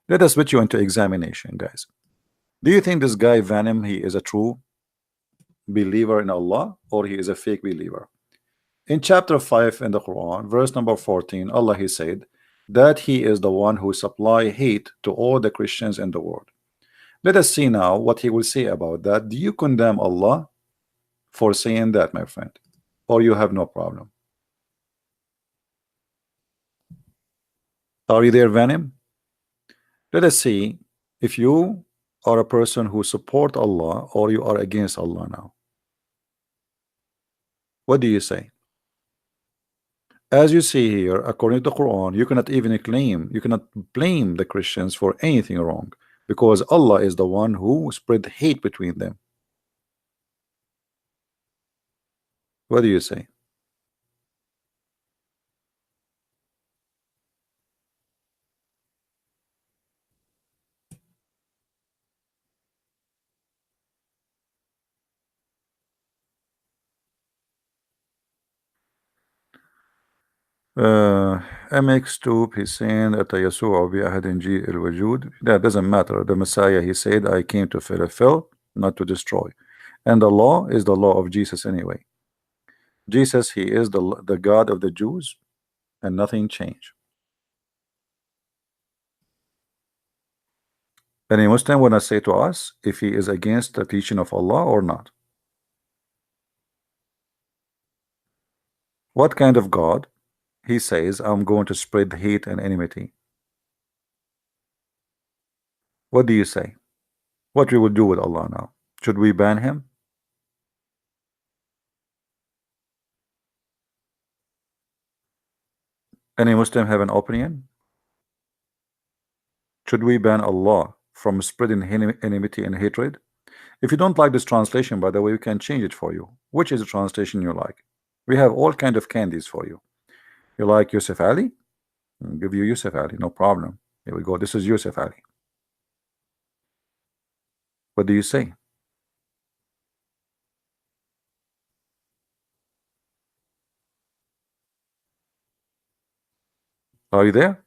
Let us put you into examination, guys. Do you think this guy Vanim he is a true believer in Allah or he is a fake believer? In chapter 5 in the Quran, verse number 14, Allah he said that he is the one who supply hate to all the Christians in the world. Let us see now what he will say about that. Do you condemn Allah for saying that, my friend, or you have no problem? Are you there, Vanim? Let us see if you are a person who support Allah or you are against Allah now. What do you say? As you see here, according to the Quran, you cannot even claim, you cannot blame the Christians for anything wrong, because Allah is the one who spread hate between them. What do you say? MX Tube, he's saying that يسوع بأحد إنجيل الوجود. That doesn't matter. The Messiah, he said, I came to fulfill, not to destroy. And the law is the law of Jesus anyway. Jesus, he is the God of the Jews, and nothing changed. Any Muslim wanna say to us if he is against the teaching of Allah or not? What kind of God? He says, I'm going to spread hate and enmity. What do you say? What we will do with Allah now? Should we ban him? Any Muslim have an opinion? Should we ban Allah from spreading enmity and hatred? If you don't like this translation, by the way, we can change it for you. Which is the translation you like? We have all kind of candies for you. You like Yusuf Ali? I'll give you Yusuf Ali, no problem. Here we go. This is Yusuf Ali. What do you say? Are you there?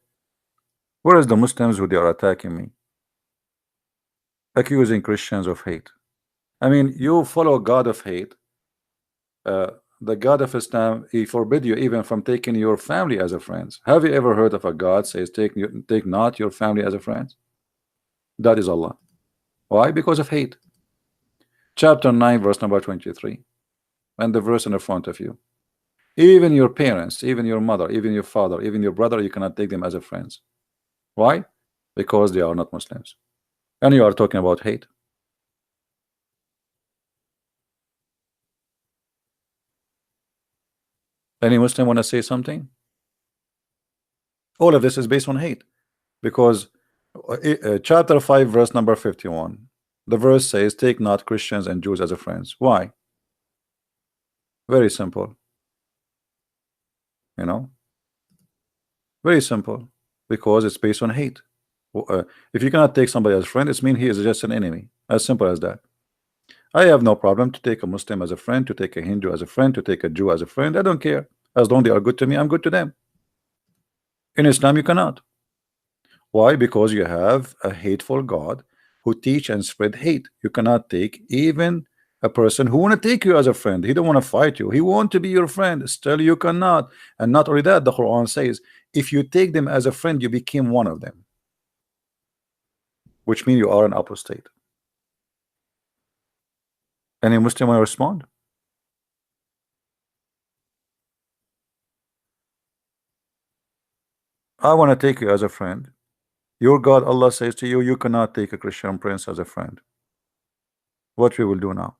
Where is the Muslims who they are attacking me? Accusing Christians of hate. I mean, you follow God of hate. The God of Islam, he forbid you even from taking your family as a friend. Have you ever heard of a God says take not your family as a friend? That is Allah. Why? Because of hate. Chapter 9 verse number 23, and the verse in the front of you. Even your parents, even your mother, even your father, even your brother, you cannot take them as a friends. Why? Because they are not Muslims. And you are talking about hate. Any Muslim want to say something? All of this is based on hate, because chapter 5 verse number 51, the verse says take not Christians and Jews as a friends. Why? Very simple, very simple, because it's based on hate. If you cannot take somebody as a friend, it means he is just an enemy. As simple as that. I have no problem to take a Muslim as a friend, to take a Hindu as a friend, to take a Jew as a friend. I don't care. As long as they are good to me, I'm good to them. In Islam, you cannot. Why? Because you have a hateful God who teach and spread hate. You cannot take even a person who want to take you as a friend. He don't want to fight you. He want to be your friend. Still, you cannot. And not only that, the Quran says, if you take them as a friend, you became one of them, which means you are an apostate. Any Muslim want to respond? I want to take you as a friend. Your God, Allah, says to you, you cannot take a Christian prince as a friend. What we will do now?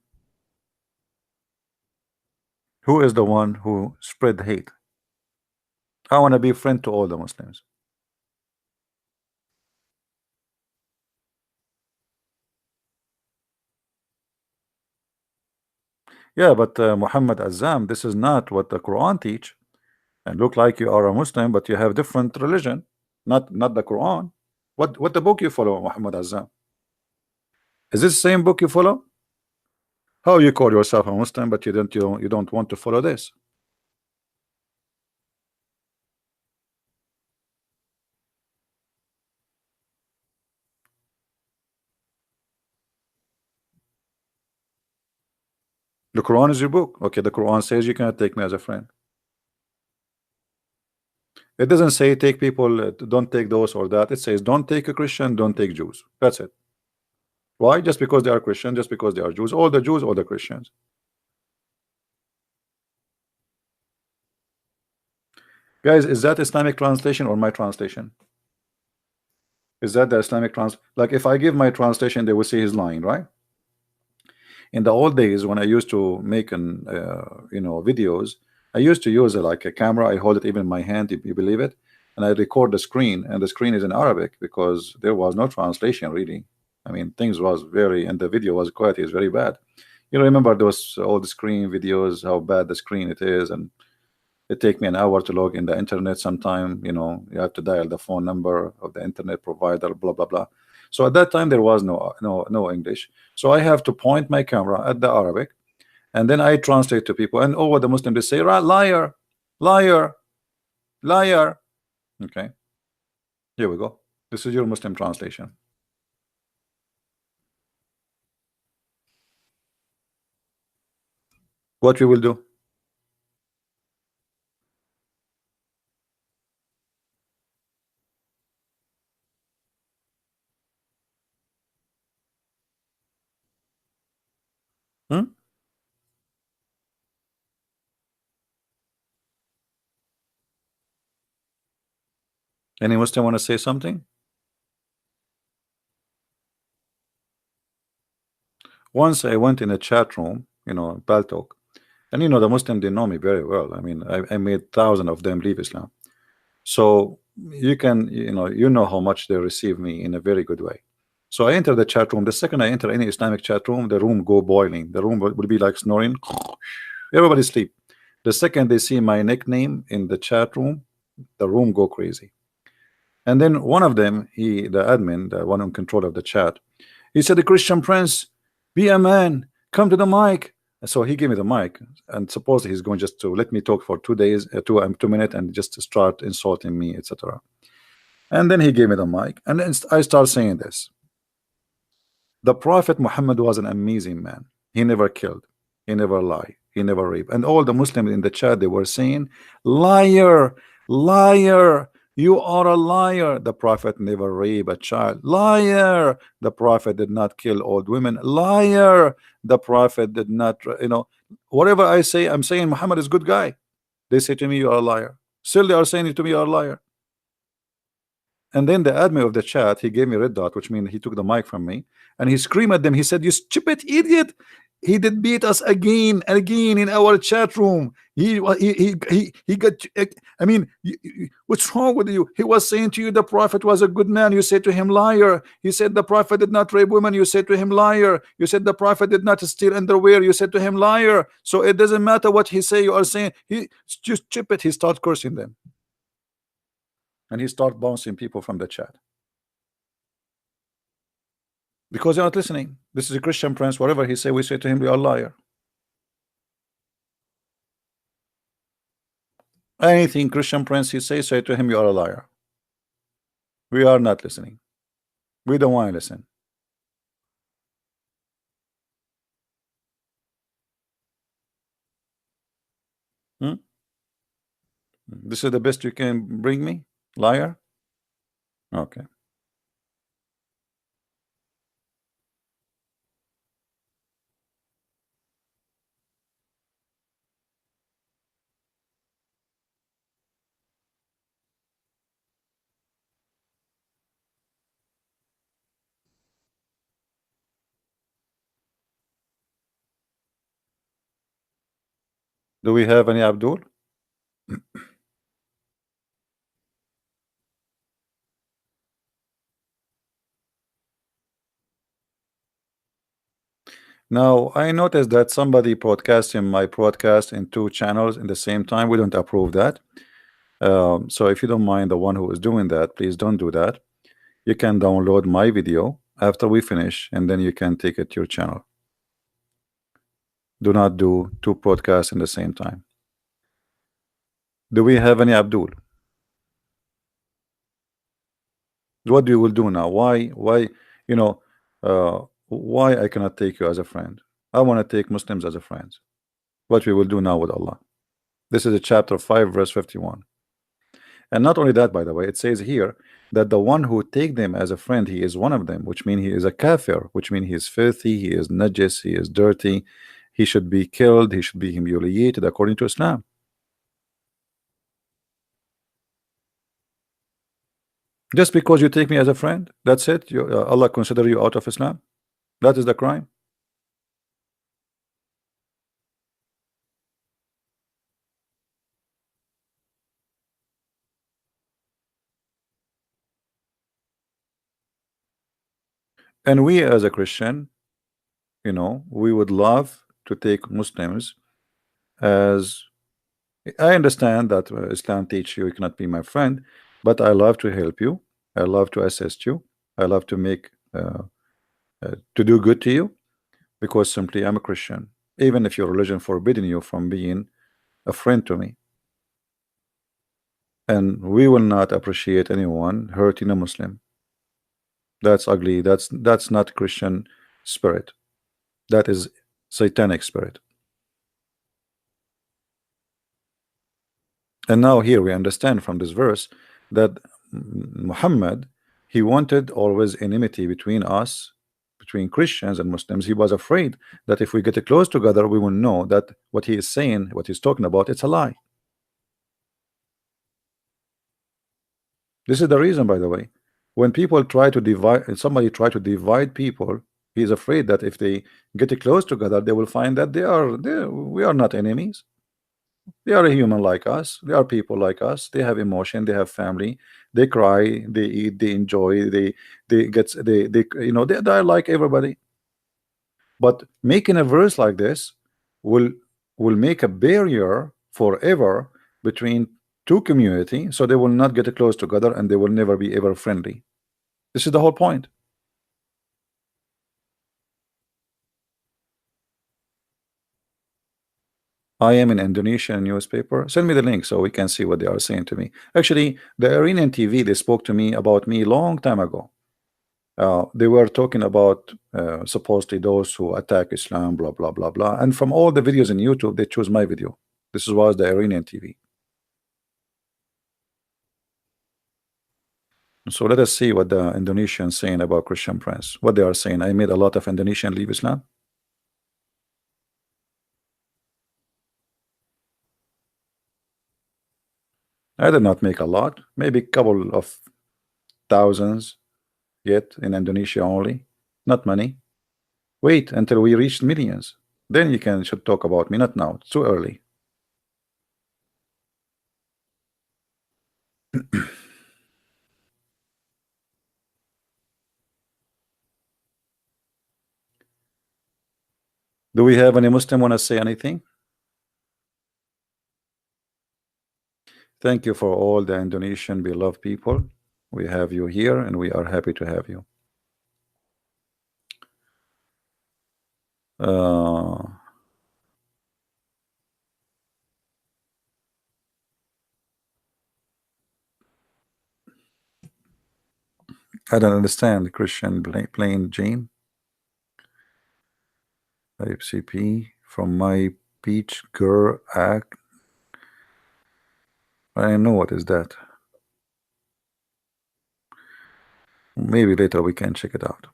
Who is the one who spread hate? I want to be a friend to all the Muslims. Yeah, but Muhammad Azam, this is not what the Quran teach. And look like you are a Muslim, but you have different religion, not the Quran. What the book you follow, Muhammad Azam? Is this the same book you follow? How you call yourself a Muslim, but you don't want to follow this? The Quran is your book. Okay, the Quran says you cannot take me as a friend. It doesn't say take people, don't take those or that. It says don't take a Christian, don't take Jews. That's it. Why? Just because they are Christian, just because they are Jews. All the Jews, all the Christians. Guys, is that Islamic translation or my translation? Is that the Islamic trans? Like if I give my translation, they will say he's lying, right? In the old days when I used to make an videos, I used to use like a camera. I hold it even in my hand, if you believe it, and I record the screen, and the screen is in Arabic because there was no translation really. I mean, things was very, and the video was quality is very bad. You know, remember those old screen videos, how bad the screen it is, and it take me an hour to log in the internet sometime. You know, you have to dial the phone number of the internet provider, blah blah blah. So at that time there was no English. So I have to point my camera at the Arabic, and then I translate to people, and over the Muslim they say, right, liar, liar, liar. Okay, here we go. This is your Muslim translation. What we will do? Hmm? Any Muslim want to say something? Once I went in a chat room, Baltok, and the Muslim they know me very well. I mean, I made thousands of them leave Islam. So you can, you know how much they receive me in a very good way. So I enter the chat room. The second I enter any Islamic chat room, the room go boiling. The room will be like snoring. Everybody sleep. The second they see my nickname in the chat room, the room go crazy. And then one of them, the admin, the one in control of the chat, he said, "The Christian Prince, be a man, come to the mic." And so he gave me the mic, and supposedly he's going just to let me talk for 2 days, 2 minutes, and just to start insulting me, etc. And then he gave me the mic, and then I start saying this: the Prophet Muhammad was an amazing man. He never killed, he never lied, he never raped. And all the Muslims in the chat, they were saying, liar, liar, you are a liar. The Prophet never raped a child. Liar. The Prophet did not kill old women. Liar. The Prophet did not, whatever I say, I'm saying Muhammad is a good guy. They say to me, you are a liar. Still they are saying to me, you are a liar. And then the admin of the chat, he gave me a red dot, which means he took the mic from me, and he screamed at them. He said, "You stupid idiot! He did beat us again and again in our chat room. He got. I mean, what's wrong with you? He was saying to you the Prophet was a good man. You said to him, liar. He said the Prophet did not rape women. You said to him, liar. You said the Prophet did not steal underwear. You said to him, liar. So it doesn't matter what he say. You are saying he just stupid." He started cursing them, and he started bouncing people from the chat because they're not listening. This is a Christian Prince. Whatever he say, we say to him, we are liar. Anything Christian Prince he say to him, you are a liar. We are not listening. We don't want to listen. Hmm? This is the best you can bring me, liar. Okay. Do we have any Abdul? Now, I noticed that somebody broadcasting my broadcast in two channels in the same time. We don't approve that. So if you don't mind, the one who is doing that, please don't do that. You can download my video after we finish, and then you can take it to your channel. Do not do two podcasts in the same time. Do we have any Abdul? What do you will do now? Why, you know, why I cannot take you as a friend? I want to take Muslims as a friend. What we will do now with Allah? This is a chapter 5, verse 51. And not only that, by the way, it says here that the one who take them as a friend, he is one of them, which means he is a kafir, which means he is filthy, he is najis, he is dirty, he should be killed, he should be humiliated according to Islam. Just because you take me as a friend, that's it. Allah consider you out of Islam. That is the crime. And we as a Christian, we would love to take Muslims as I understand that Islam teach you cannot be my friend, but I love to help you. I love to assist you. I love to make to do good to you because simply I'm a Christian. Even if your religion forbidden you from being a friend to me, and we will not appreciate anyone hurting a Muslim. That's ugly. That's not Christian spirit. That is satanic spirit. And now here we understand from this verse that Muhammad, he wanted always enmity between us, between Christians and Muslims. He was afraid that if we get close together, we will know that what he is saying, what he's talking about, it's a lie. This is the reason, by the way, when people try to divide, somebody try to divide people, he is afraid that if they get close together, they will find that we are not enemies. They are a human like us. They are people like us. They have emotion. They have family. They cry. They eat. They enjoy. They are like everybody. But making a verse like this will will make a barrier forever between two community, so they will not get close together and they will never be ever friendly. This is the whole point. I am in Indonesian newspaper. Send me the link so we can see what they are saying to me. Actually, the Iranian TV, they spoke to me about me long time ago. They were talking about supposedly those who attack Islam, blah blah blah blah. And from all the videos in YouTube, they choose my video. This was the Iranian TV. So let us see what the Indonesians saying about Christian Prince. What they are saying. I made a lot of Indonesian leave Islam. I did not make a lot, maybe a couple of thousands yet in Indonesia only. Not many. Wait until we reach millions. Then you can should talk about me. Not now. It's too early. Do we have any Muslim want to say anything? Thank you for all the Indonesian beloved people. We have you here and we are happy to have you. Uh, I don't understand. Christian plain Jane. Type CP from my peach girl act. I don't know what is that. Maybe later we can check it out.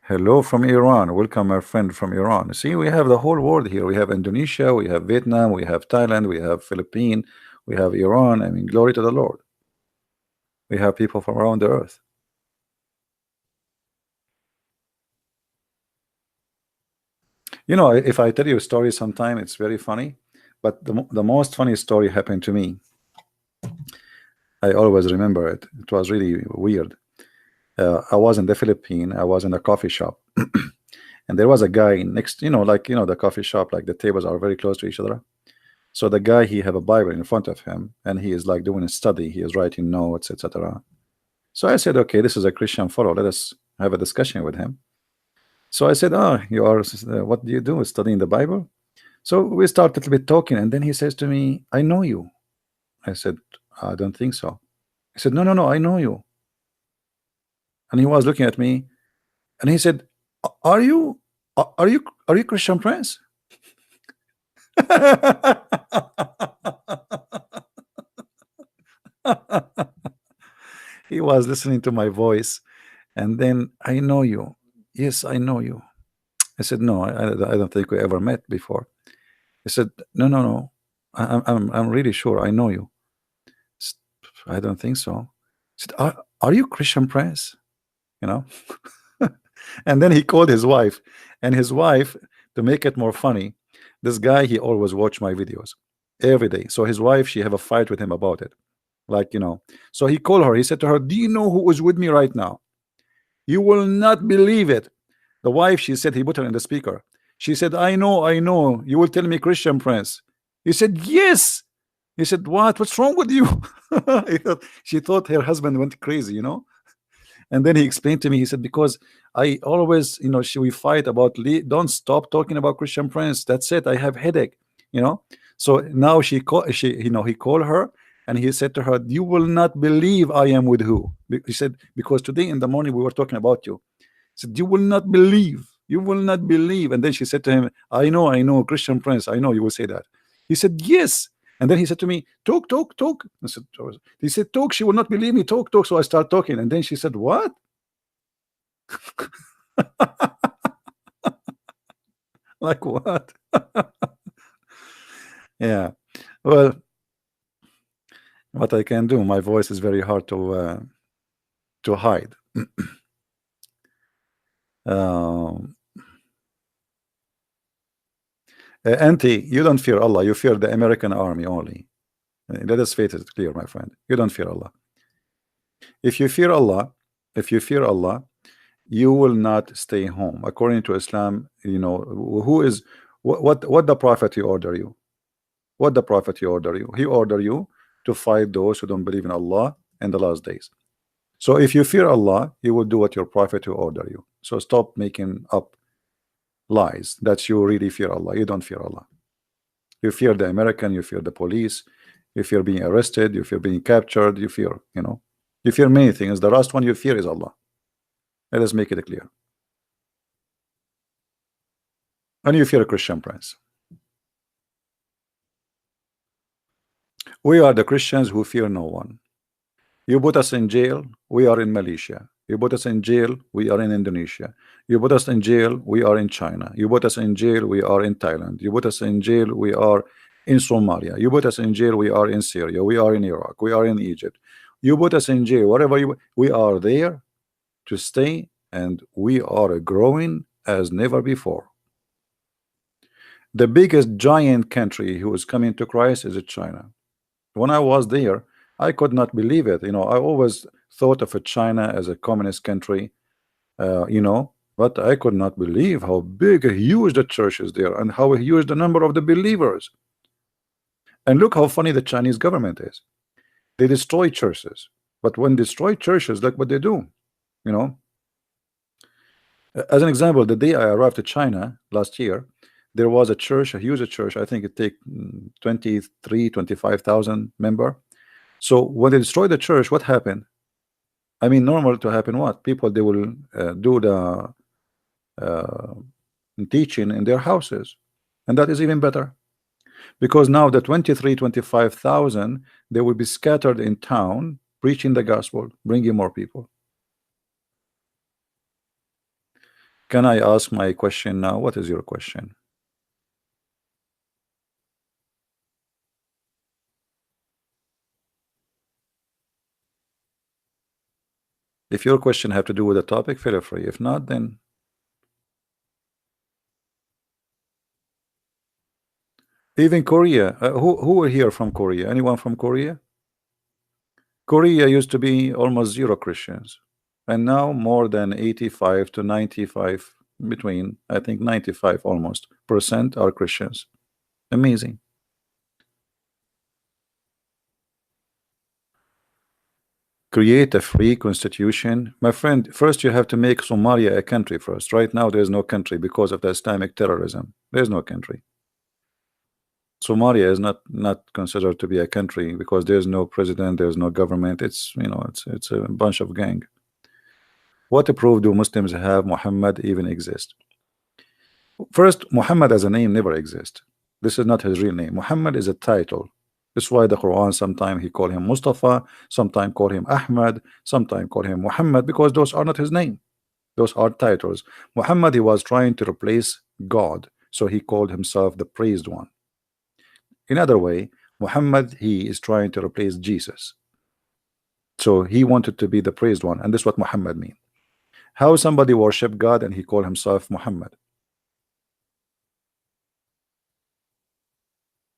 Hello from Iran. Welcome, our friend from Iran. See, we have the whole world here. We have Indonesia, we have Vietnam, we have Thailand, we have Philippines, we have Iran. I mean, glory to the Lord. We have people from around the earth. You know, if I tell you a story sometime, it's very funny. But the most funny story happened to me. I always remember it. It was really weird. I was in the Philippines. I was in a coffee shop. And there was a guy next, like, the coffee shop, like the tables are very close to each other. So the guy, he have a Bible in front of him, and he is like doing a study. He is writing notes, etc. So I said, okay, this is a Christian fellow. Let us have a discussion with him. So I said, oh, you are, what do you do? Studying the Bible? So we started a little bit talking, and then he says to me, I know you. I said, I don't think so. He said, no, no, no, I know you. And he was looking at me, and he said, are you, are you Christian Prince? He was listening to my voice, and then, I know you. Yes, I know you. I said, no, I don't think we ever met before. He said, no, no, no, I'm really sure I know you. I don't think so. He said, are you Christian Prince? You know. And then he called his wife, and his wife, to make it more funny, this guy, he always watch my videos every day. So his wife, she have a fight with him about it, like, so he called her. He said to her, do you know who is with me right now? You will not believe it. The wife, she said, he put her in the speaker. She said, I know, you will tell me Christian Prince. He said, yes. He said, what's wrong with you? She thought her husband went crazy, And then he explained to me, he said, because I always, we fight about, don't stop talking about Christian Prince. That's it. I have headache. So now he called her, and he said to her, you will not believe I am with who. He said, because today in the morning we were talking about you. He said, you will not believe. You will not believe. And then she said to him, I know, Christian Prince. I know you will say that. He said, yes. And then he said to me, talk. I said, he said, talk. She will not believe me. Talk. So I start talking. And then she said, what? Like what? Yeah. Well, what I can do, my voice is very hard to hide. Auntie, you don't fear Allah. You fear the American army only. Let us face it clear, my friend. You don't fear Allah. If you fear Allah, you will not stay home. According to Islam, who is what the Prophet he order you? What the Prophet he order you? He order you to fight those who don't believe in Allah and the last days. So if you fear Allah, you will do what your Prophet will order you. So stop making up lies that you really fear Allah. You don't fear Allah. You fear the American, you fear the police, you fear being arrested, you fear being captured, you fear, you fear many things. The last one you fear is Allah. Let us make it clear. And you fear a Christian Prince. We are the Christians who fear no one. You put us in jail, we are in Malaysia. You put us in jail, we are in Indonesia. You put us in jail, we are in China. You put us in jail, we are in Thailand. You put us in jail, we are in Somalia. You put us in jail, we are in Syria. We are in Iraq. We are in Egypt. You put us in jail, whatever we are there to stay, and we are growing as never before. The biggest giant country who is coming to Christ is China. When I was there, I could not believe it. I always thought of China as a communist country, but I could not believe how big, huge the church is there, and how huge the number of the believers. And look how funny the Chinese government is. They destroy churches, but when they destroy churches, look what they do. As an example, the day I arrived to China last year, there was a church, a huge church. I think it take 23, 25,000 member. So when they destroyed the church, what happened? I mean, normal to happen what? People, they will do the uh, teaching in their houses, and that is even better, because now the 25,000, they will be scattered in town preaching the gospel, bringing more people. Can I ask my question now? What is your question? If your question have to do with the topic, feel free. If not, then even Korea. Who are here from Korea? Anyone from Korea? Korea used to be almost zero Christians, and now more than 85 to 95, between I think 95 almost percent are Christians. Amazing. Create a free constitution, my friend. First, you have to make Somalia a country first. Right now, there's no country because of the Islamic terrorism. There's no country. Somalia is not considered to be a country because there's no president, there's no government. It's, you know, it's a bunch of gang. What proof do Muslims have Muhammad even exist? First, Muhammad as a name never exists. This is not his real name. Muhammad is a title. That's why the Quran sometimes he call him Mustafa, sometimes call him Ahmad, sometimes call him Muhammad, because those are not his name. Those are titles. Muhammad, he was trying to replace God, so he called himself the praised one. In other way, Muhammad, he is trying to replace Jesus. So he wanted to be the praised one, and this is what Muhammad means. How somebody worship God and he called himself Muhammad,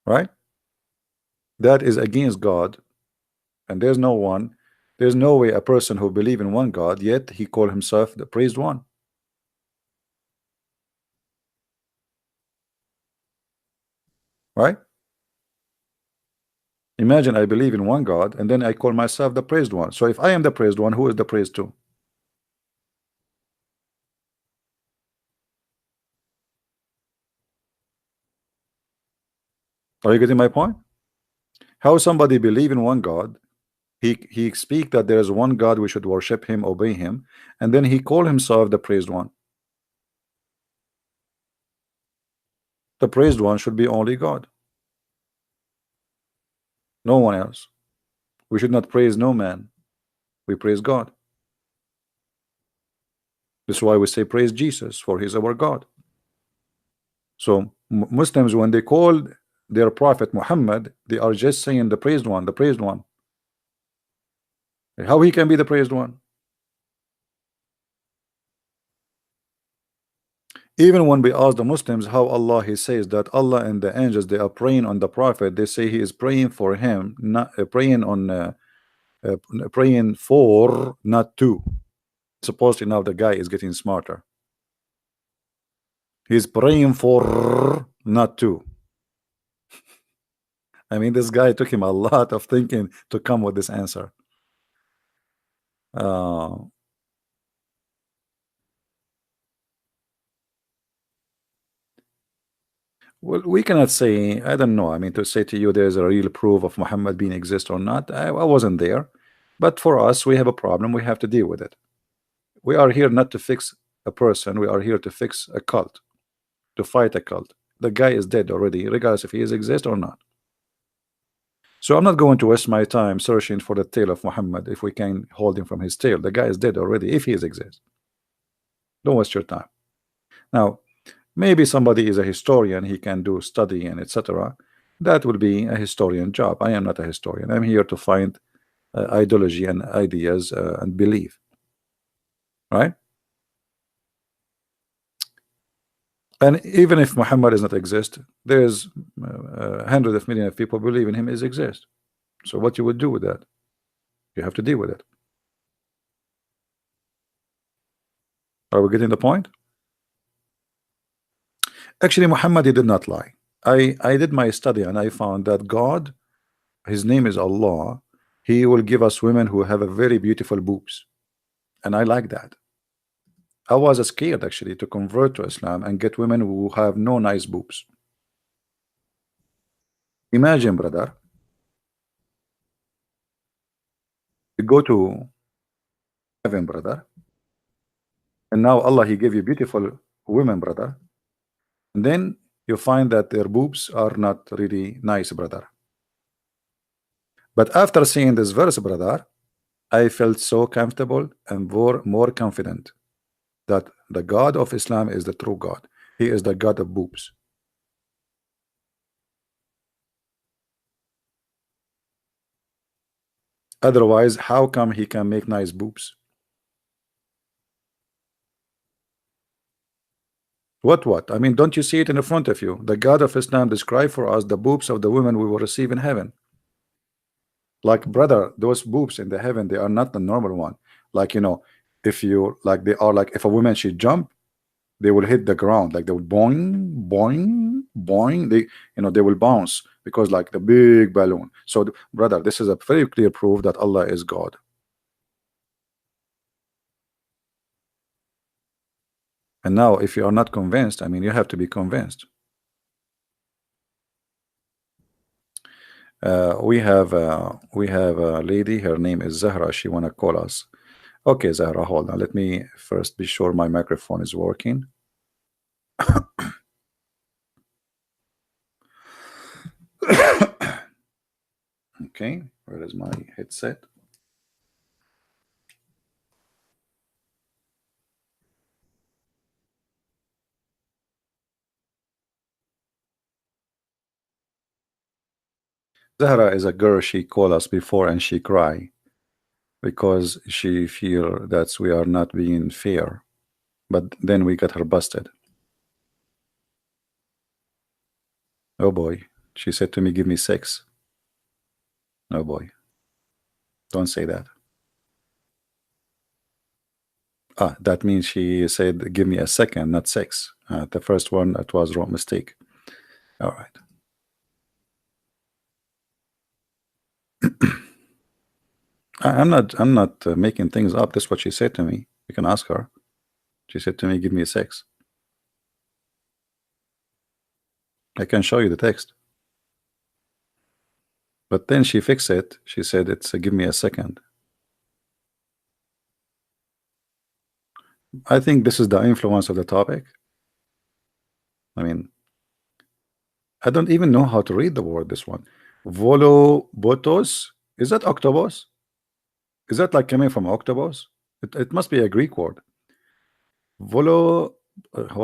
right? That is against God, and there's no way a person who believe in one God, yet he called himself the praised one, right? Imagine I believe in one God and then I call myself the praised one. So if I am the praised one, who is the praised to? Are you getting my point? How somebody believe in one God, he speak that there is one God, we should worship him, obey him, and then he call himself the praised one. The praised one should be only God, no one else. We should not praise no man, we praise God. That's why we say praise Jesus, for he's our God. So Muslims, when they call their prophet Muhammad, they are just saying the praised one, the praised one. How he can be the praised one? Even when we ask the Muslims how Allah, he says that Allah and the angels, they are praying on the prophet, they say he is praying for him, not praying on uh, praying for, not to. Supposedly now the guy is getting smarter. He's praying for, not to. I mean, this guy took him a lot of thinking to come with this answer. uh, well, we cannot say, I don't know, I mean, to say to you there's a real proof of Muhammad being exist or not. I wasn't there, but for us, we have a problem, we have to deal with it. We are here not to fix a person, we are here to fix a cult, to fight a cult. The guy is dead already, regardless if he is exist or not. So I'm not going to waste my time searching for the tail of Muhammad if we can hold him from his tail. The guy is dead already if he is exist. Don't waste your time. Now, maybe somebody is a historian, he can do study and etc. That will be a historian job. I am not a historian. I'm here to find ideology and ideas and belief, right? And even if Muhammad does not exist, there's hundreds of millions of people believe in him is exist. So what you would do with that? You have to deal with it. Are we getting the point? Actually, Muhammad, he did not lie. I did my study and I found that God, his name is Allah, he will give us women who have a very beautiful boobs, and I like that. I was scared actually to convert to Islam and get women who have no nice boobs. Imagine, brother, you go to heaven, brother. And now Allah, He gave you beautiful women, brother. And then you find that their boobs are not really nice, brother. But after seeing this verse, brother, I felt so comfortable and more confident that the God of Islam is the true God. He is the God of boobs. Otherwise, how come he can make nice boobs? What? I mean, don't you see it in front of you? The God of Islam described for us the boobs of the women we will receive in heaven. Like, brother, those boobs in the heaven, they are not the normal one. Like, if you like, they are like, if a woman she jump, they will hit the ground, like they will boing, boing, boing. They will bounce because like the big balloon. So, brother, this is a very clear proof that Allah is God. And now, if you are not convinced, I mean, you have to be convinced. We have a lady. Her name is Zahra. She wanna call us. Okay, Zahra, hold on. Let me first be sure my microphone is working. Okay, where is my headset? Zahra is a girl. She called us before and she cry because she feel that we are not being fair. But then we got her busted. Oh boy, she said to me, "Give me 6." Oh boy, don't say that. That means she said, "Give me a second, not 6." The first one, that was wrong mistake. All right. I'm not making things up. That's what she said to me. You can ask her. She said to me, "Give me a 6." I can show you the text. But then she fixed it. She said it's give me a second. I think this is the influence of the topic. I mean, I don't even know how to read the word, this one. Volobotos. Is that octopus? Is that like coming from octopus? It must be a Greek word. Hold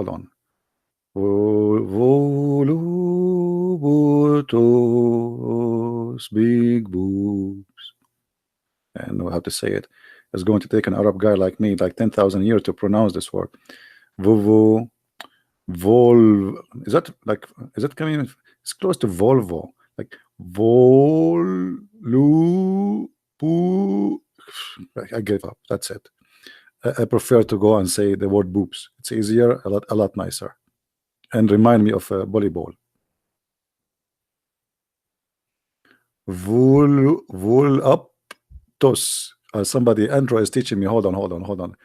on. Volubutos, big boobs. And know how to say it. It's going to take an Arab guy like me like 10,000 years to pronounce this word. Vovo, vol. Is that like? Is that coming? It's close to Volvo. Like Volu. I gave up. That's it. I prefer to go and say the word boobs. It's easier, a lot nicer, and remind me of volleyball. Voluptos. Somebody, Andrew is teaching me. Hold on,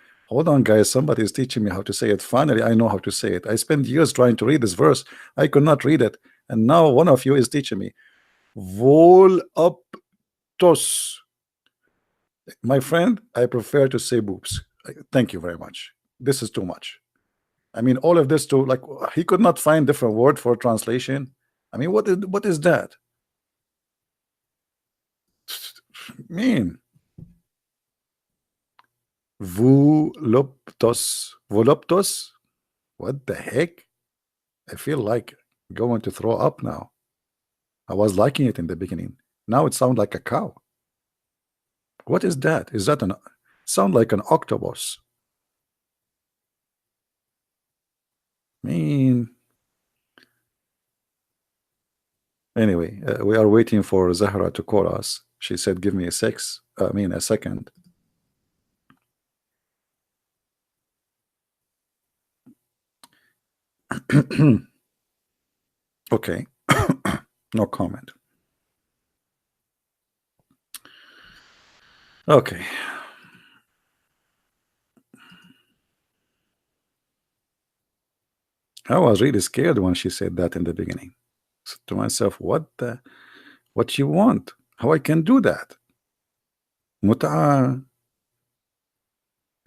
guys. Somebody is teaching me how to say it. Finally, I know how to say it. I spent years trying to read this verse. I could not read it, and now one of you is teaching me. Voluptos. My friend, I prefer to say boobs. Thank you very much. This is too much. I mean, all of this to like he could not find different word for translation. I mean, what is that? Mean voluptos. What the heck? I feel like going to throw up now. I was liking it in the beginning. Now it sounds like a cow. What is that? Is that an sound like an octopus? Mean. Anyway, we are waiting for Zahra to call us. She said, "Give me a 6. I mean, a second." Okay. No comment. Okay. I was really scared when she said that in the beginning. Said to myself, what you want? How I can do that? Mut'a.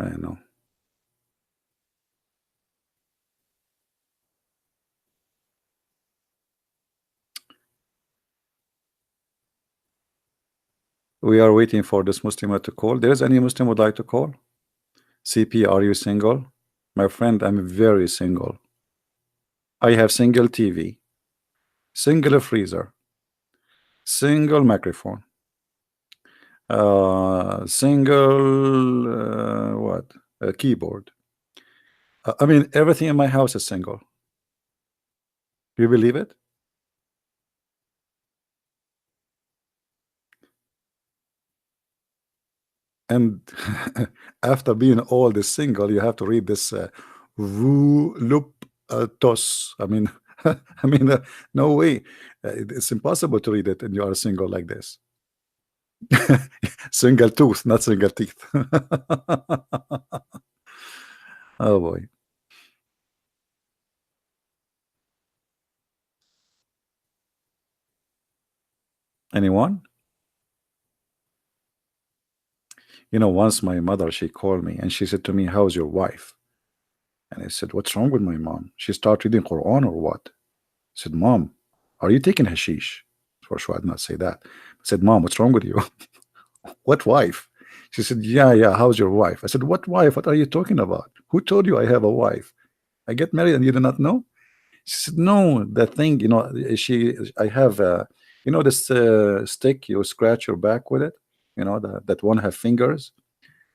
I know. We are waiting for this Muslim to call. There is any Muslim would like to call? CP, are you single? My friend, I'm very single. I have single TV, single freezer, single microphone, single what? A keyboard. I mean, everything in my house is single. Do you believe it? And after being all this single, you have to read this tos. I mean, I mean, no way. It's impossible to read it, and you are single like this. Single tooth, not single teeth. Oh boy. Anyone? Once my mother, she called me and she said to me, "How's your wife?" And I said, "What's wrong with my mom? She started reading Quran or what?" I said, "Mom, are you taking hashish?" For sure, I'd not say that. I said, "Mom, what's wrong with you?" "What wife?" She said, "Yeah, yeah, how's your wife?" I said, "What wife? What are you talking about? Who told you I have a wife? I get married and you do not know?" She said, "No, the thing, I have, this stick, you scratch your back with it, that one have fingers."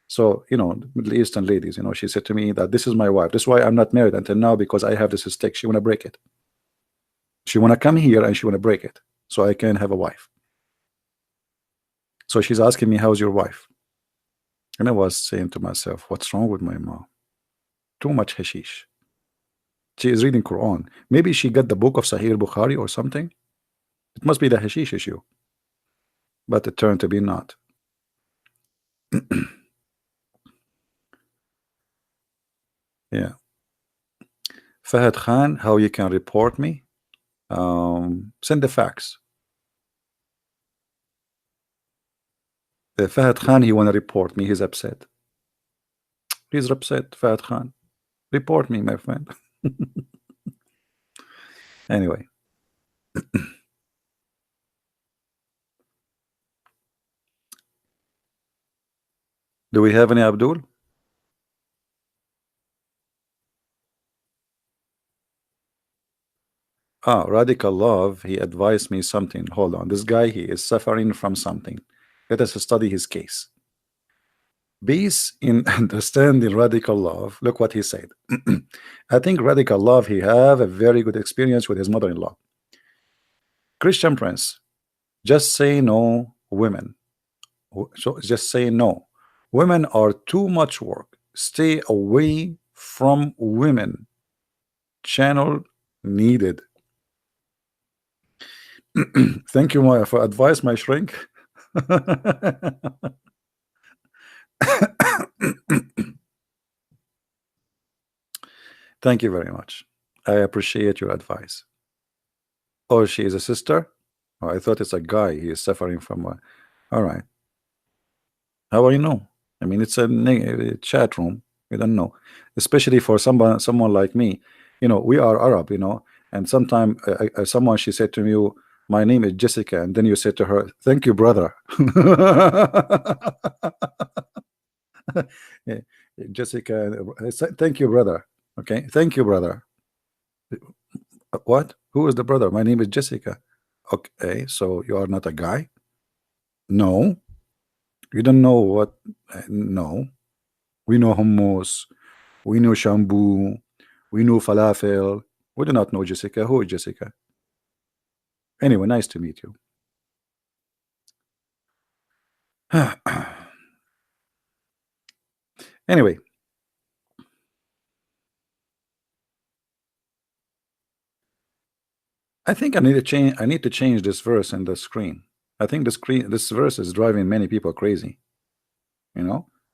So, Middle Eastern ladies, she said to me that this is my wife. This is why I'm not married until now, because I have this stick. She want to break it. She want to come here and she want to break it so I can have a wife. So she's asking me, "How's your wife?" And I was saying to myself, what's wrong with my mom? Too much hashish. She is reading Quran. Maybe she got the book of Sahih Bukhari or something. It must be the hashish issue. But it turned to be not. Yeah. Fahad Khan, how you can report me? Send the fax. Fahad Khan, he want to report me. He's upset. He's upset, Fahad Khan. Report me, my friend. Anyway. Do we have any Abdul? Radical Love, he advised me something. Hold on. This guy, he is suffering from something. Let us study his case. Peace in understanding Radical Love. Look what he said. I think Radical Love, he have a very good experience with his mother-in-law. Christian Prince, just say no, women. So just say no. Women are too much work. Stay away from women. Channel needed. Thank you, Maya, for advice, my shrink. Thank you very much. I appreciate your advice. Oh, she is a sister? Oh, I thought it's a guy. He is suffering from a... All right. How will you know? I mean, it's a chat room. We don't know. Especially for someone like me. We are Arab, and sometime someone, she said to me, "My name is Jessica," and then you said to her, "Thank you, brother." Yeah, Jessica, thank you, brother. Okay, thank you, brother. What? Who is the brother? My name is Jessica. Okay, so you are not a guy? No, you don't know what? No, we know hummus, we know shampoo, we know falafel. We do not know Jessica. Who is Jessica? Anyway, nice to meet you. Anyway, I think I need to change. I need to change this verse in the screen. I think this verse is driving many people crazy.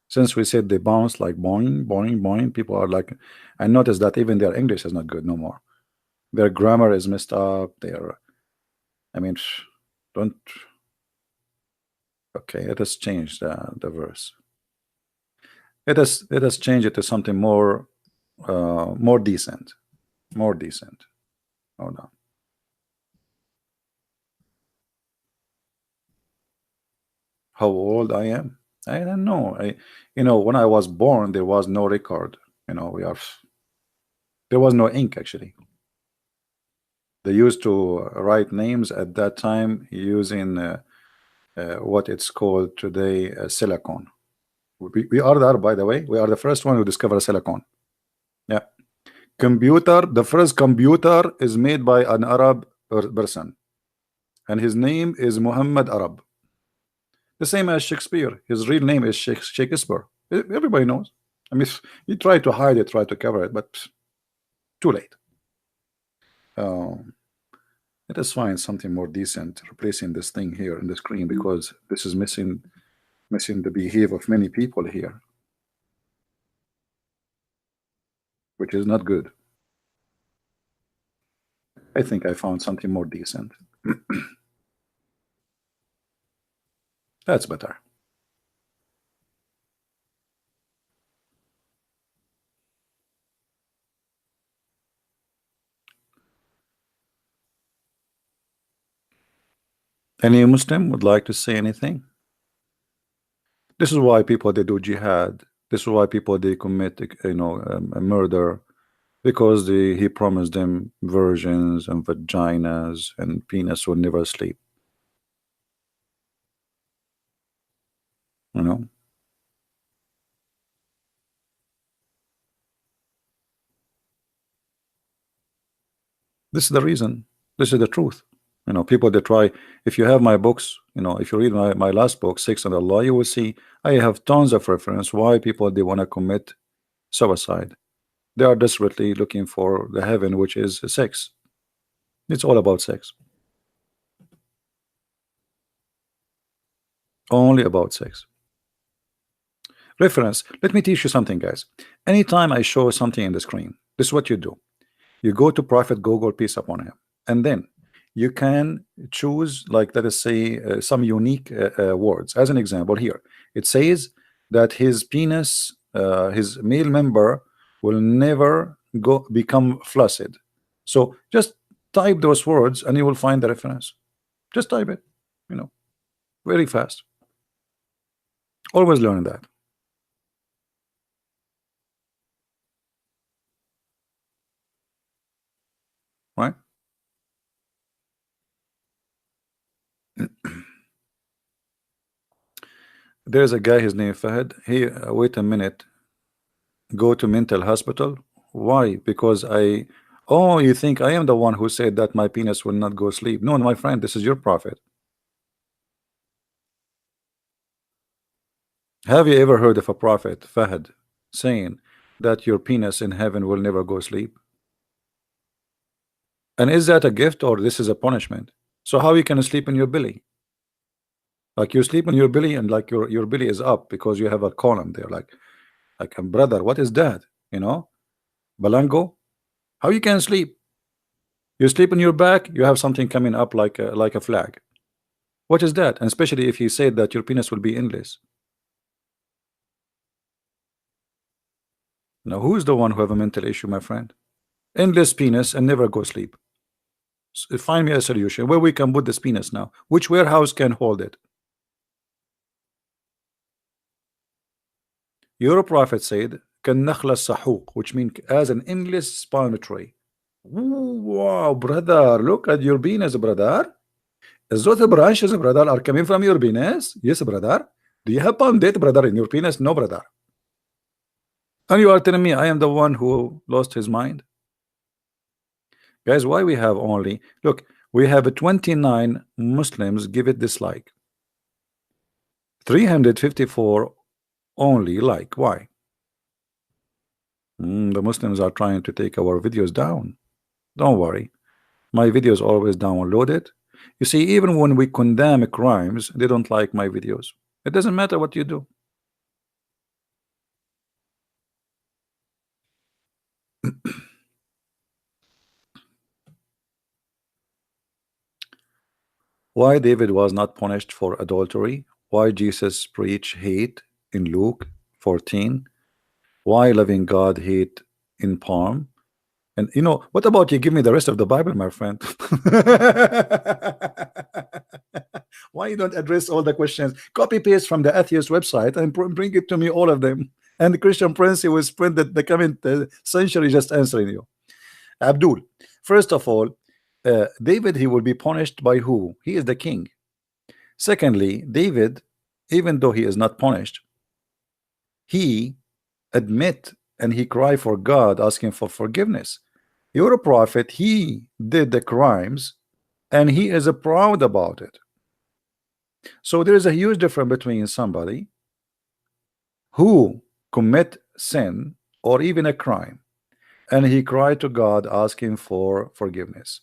Since we said they bounce like boing, boing, boing, people are like, I noticed that even their English is not good no more. Their grammar is messed up. I mean, don't. Okay, let us change the verse. Let us change it to something more decent. More decent. Hold on. How old I am? I don't know. When I was born, there was no record. There was no ink actually. They used to write names at that time using what it's called today silicon. We are there, by the way. We are the first one who discovered silicon. Yeah. Computer, the first computer is made by an Arab person, and his name is Muhammad Arab. The same as Shakespeare. His real name is Shakespeare. Everybody knows. I mean, he tried to hide it, tried to cover it, but too late. Let us find something more decent, replacing this thing here in the screen, because this is missing the behavior of many people here, which is not good. I think I found something more decent. That's better. Any Muslim would like to say anything? This is why people they do jihad. This is why people they commit a murder, because he promised them virgins and vaginas and penis will never sleep. You know, this is the reason. This is the truth. People that try. If you have my books, if you read my last book, Six and Allah, you will see I have tons of reference why people they want to commit suicide. They are desperately looking for the heaven, which is sex. It's all about sex. Only about sex. Reference. Let me teach you something, guys. Anytime I show something in the screen, this is what you do. You go to Prophet Google, peace upon him, and then you can choose, like, let us say some unique words. As an example, here it says that his penis, his male member, will never become flaccid. So just type those words and you will find the reference. Just type it, very fast. Always learn that. Right? There's a guy, his name Fahad. He wait a minute. Go to mental hospital. Why? Because oh, you think I am the one who said that my penis will not go sleep? No, my friend, this is your prophet. Have you ever heard of a prophet, Fahad, saying that your penis in heaven will never go sleep? And is that a gift or this is a punishment? So how you can sleep in your belly? Like you sleep in your belly and like your belly is up because you have a column there. Like brother, what is that? Balango? How you can sleep? You sleep on your back, you have something coming up like a flag. What is that? And especially if you say that your penis will be endless. Now, who is the one who have a mental issue, my friend? Endless penis and never go sleep. Find me a solution where we can put this penis now. Which warehouse can hold it? Your prophet said, "Kan-nakhla sahuq," which means as an endless palm tree. Wow, brother, look at your penis, brother. Is those branches, brother, are coming from your penis? Yes, brother. Do you have palm date, brother, in your penis? No, brother. And you are telling me I am the one who lost his mind? Guys, why we have only, look, we have 29 Muslims give it dislike. 354 only like. Why? The Muslims are trying to take our videos down. Don't worry. My videos always downloaded. You see, even when we condemn crimes, they don't like my videos. It doesn't matter what you do. Why David was not punished for adultery? Why Jesus preached hate in Luke 14? Why loving God hate in palm? And you know, what about you give me the rest of the Bible, my friend? Why you don't address all the questions? Copy paste from the atheist website and bring it to me, all of them. And the Christian Prince, he will spend the coming century just answering you. Abdul, first of all, David, he will be punished by who? He is the king. Secondly, David, even though he is not punished, he admit and he cry for God, asking for forgiveness. You're a prophet. He did the crimes and he is proud about it. So there is a huge difference between somebody who commit sin or even a crime and he cried to God asking for forgiveness.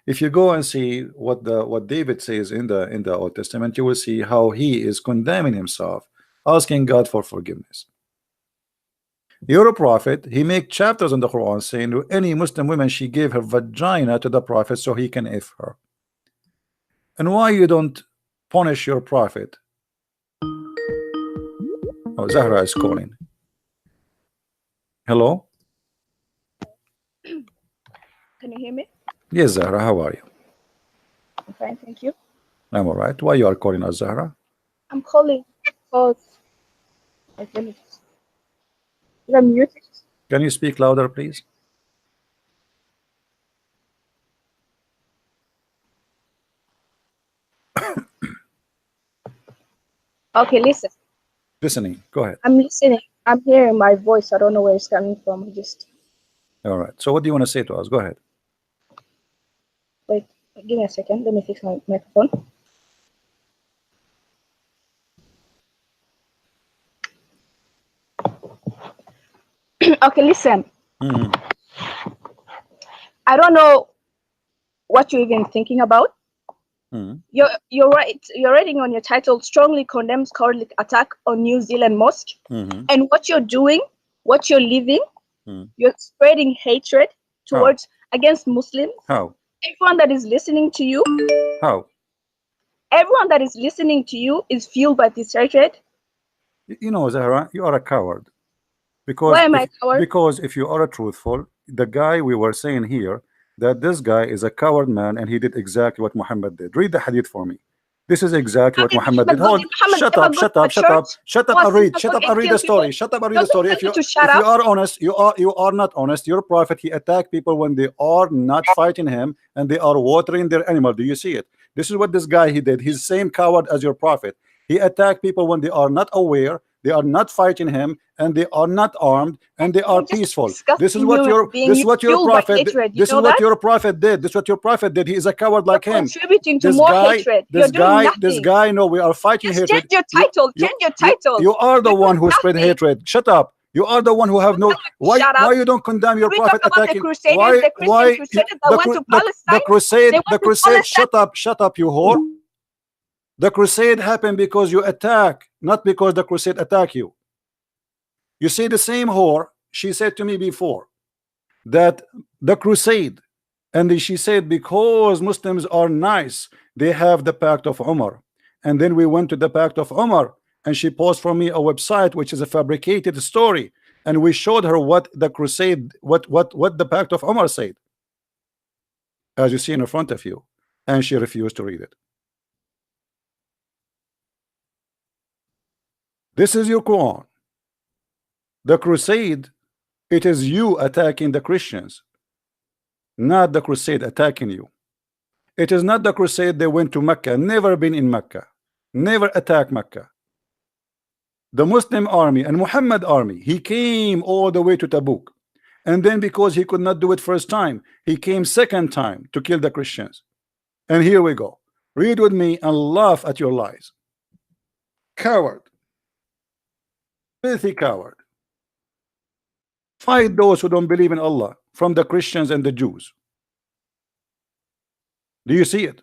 If you go and see what David says in the Old Testament, you will see how he is condemning himself, asking God for forgiveness. You're a prophet. He make chapters in the Quran saying to any Muslim woman, she gave her vagina to the prophet so he can F her. And why you don't punish your prophet? Oh, Zahra is calling. Hello? Can you hear me? Yes, Zahra, how are you? I'm fine, thank you. I'm all right. Why you are calling us, Zahra? I'm calling because I finished. Is I muted? Can you speak louder, please? Okay, listen. Listening. Go ahead. I'm listening. I'm hearing my voice. I don't know where it's coming from. Just All right. So what do you want to say to us? Go ahead. wait. Give me a second. Let me fix my microphone. Okay, listen. Mm-hmm. I don't know what you're even thinking about. Mm-hmm. You're right. You're writing on your title strongly condemns cowardly attack on New Zealand mosque. Mm-hmm. And what you're doing, what you're living, Mm-hmm. you're spreading hatred How? towards against Muslims. How? Everyone that is listening to you, How? everyone that is listening to you is fueled by this hatred. You know, Zahra, you are a coward. Why Because am I if a coward? because if you are a truthful, the guy we were saying here that this guy is a coward man and he did exactly what Muhammad did. Read the hadith for me. This is exactly How what did Muhammad did. Hold, Did Muhammad shut ever up, go to shut a up, shut church? up, shut up Was and he read, ever shut go up and and read kill the people? story. Shut up and read No, the don't story. tell me to shut If you up. are honest, you are not honest. Your prophet, he attacked people when they are not fighting him and they are watering their animal. Do you see it? This is what this guy he did. He's the same coward as your prophet. He attacked people when they are not aware, they are not fighting him, and they are not armed, and they are You're just a peaceful. disgusting human being. This is You're what your fueled by prophet hatred. You this is know what that? your prophet did. This is what your prophet did. He is a coward You're like him. contributing to This more guy, hatred. You're this doing guy, this nothing. guy. No, we are fighting Just hatred. change your title. Change your title. You are the You're one doing who spread nothing. hatred. Shut up. You are the one who have Don't no. tell me to shut up. Why you don't condemn your We talk prophet about the attacking? Crusaders, the Christian Why Crusaders that went to the Palestine. crusade They went to Palestine. shut up, you whore. The crusade happened because you attack, not because the crusade attack you. You see, the same whore, she said to me before that the crusade, and she said because Muslims are nice, they have the pact of Umar. And then we went to the pact of Umar, and she posted for me a website which is a fabricated story, and we showed her what the crusade, what the pact of Umar said, as you see in front of you, and she refused to read it. This is your Quran. The crusade, it is you attacking the Christians, not the crusade attacking you. It is not the crusade they went to Mecca, never been in Mecca, never attacked Mecca. The Muslim army and Muhammad army, he came all the way to Tabuk, and then because he could not do it first time, he came second time to kill the Christians. And here we go. Read with me and laugh at your lies. Coward, filthy coward. Fight those who don't believe in Allah from the Christians and the Jews. Do you see it?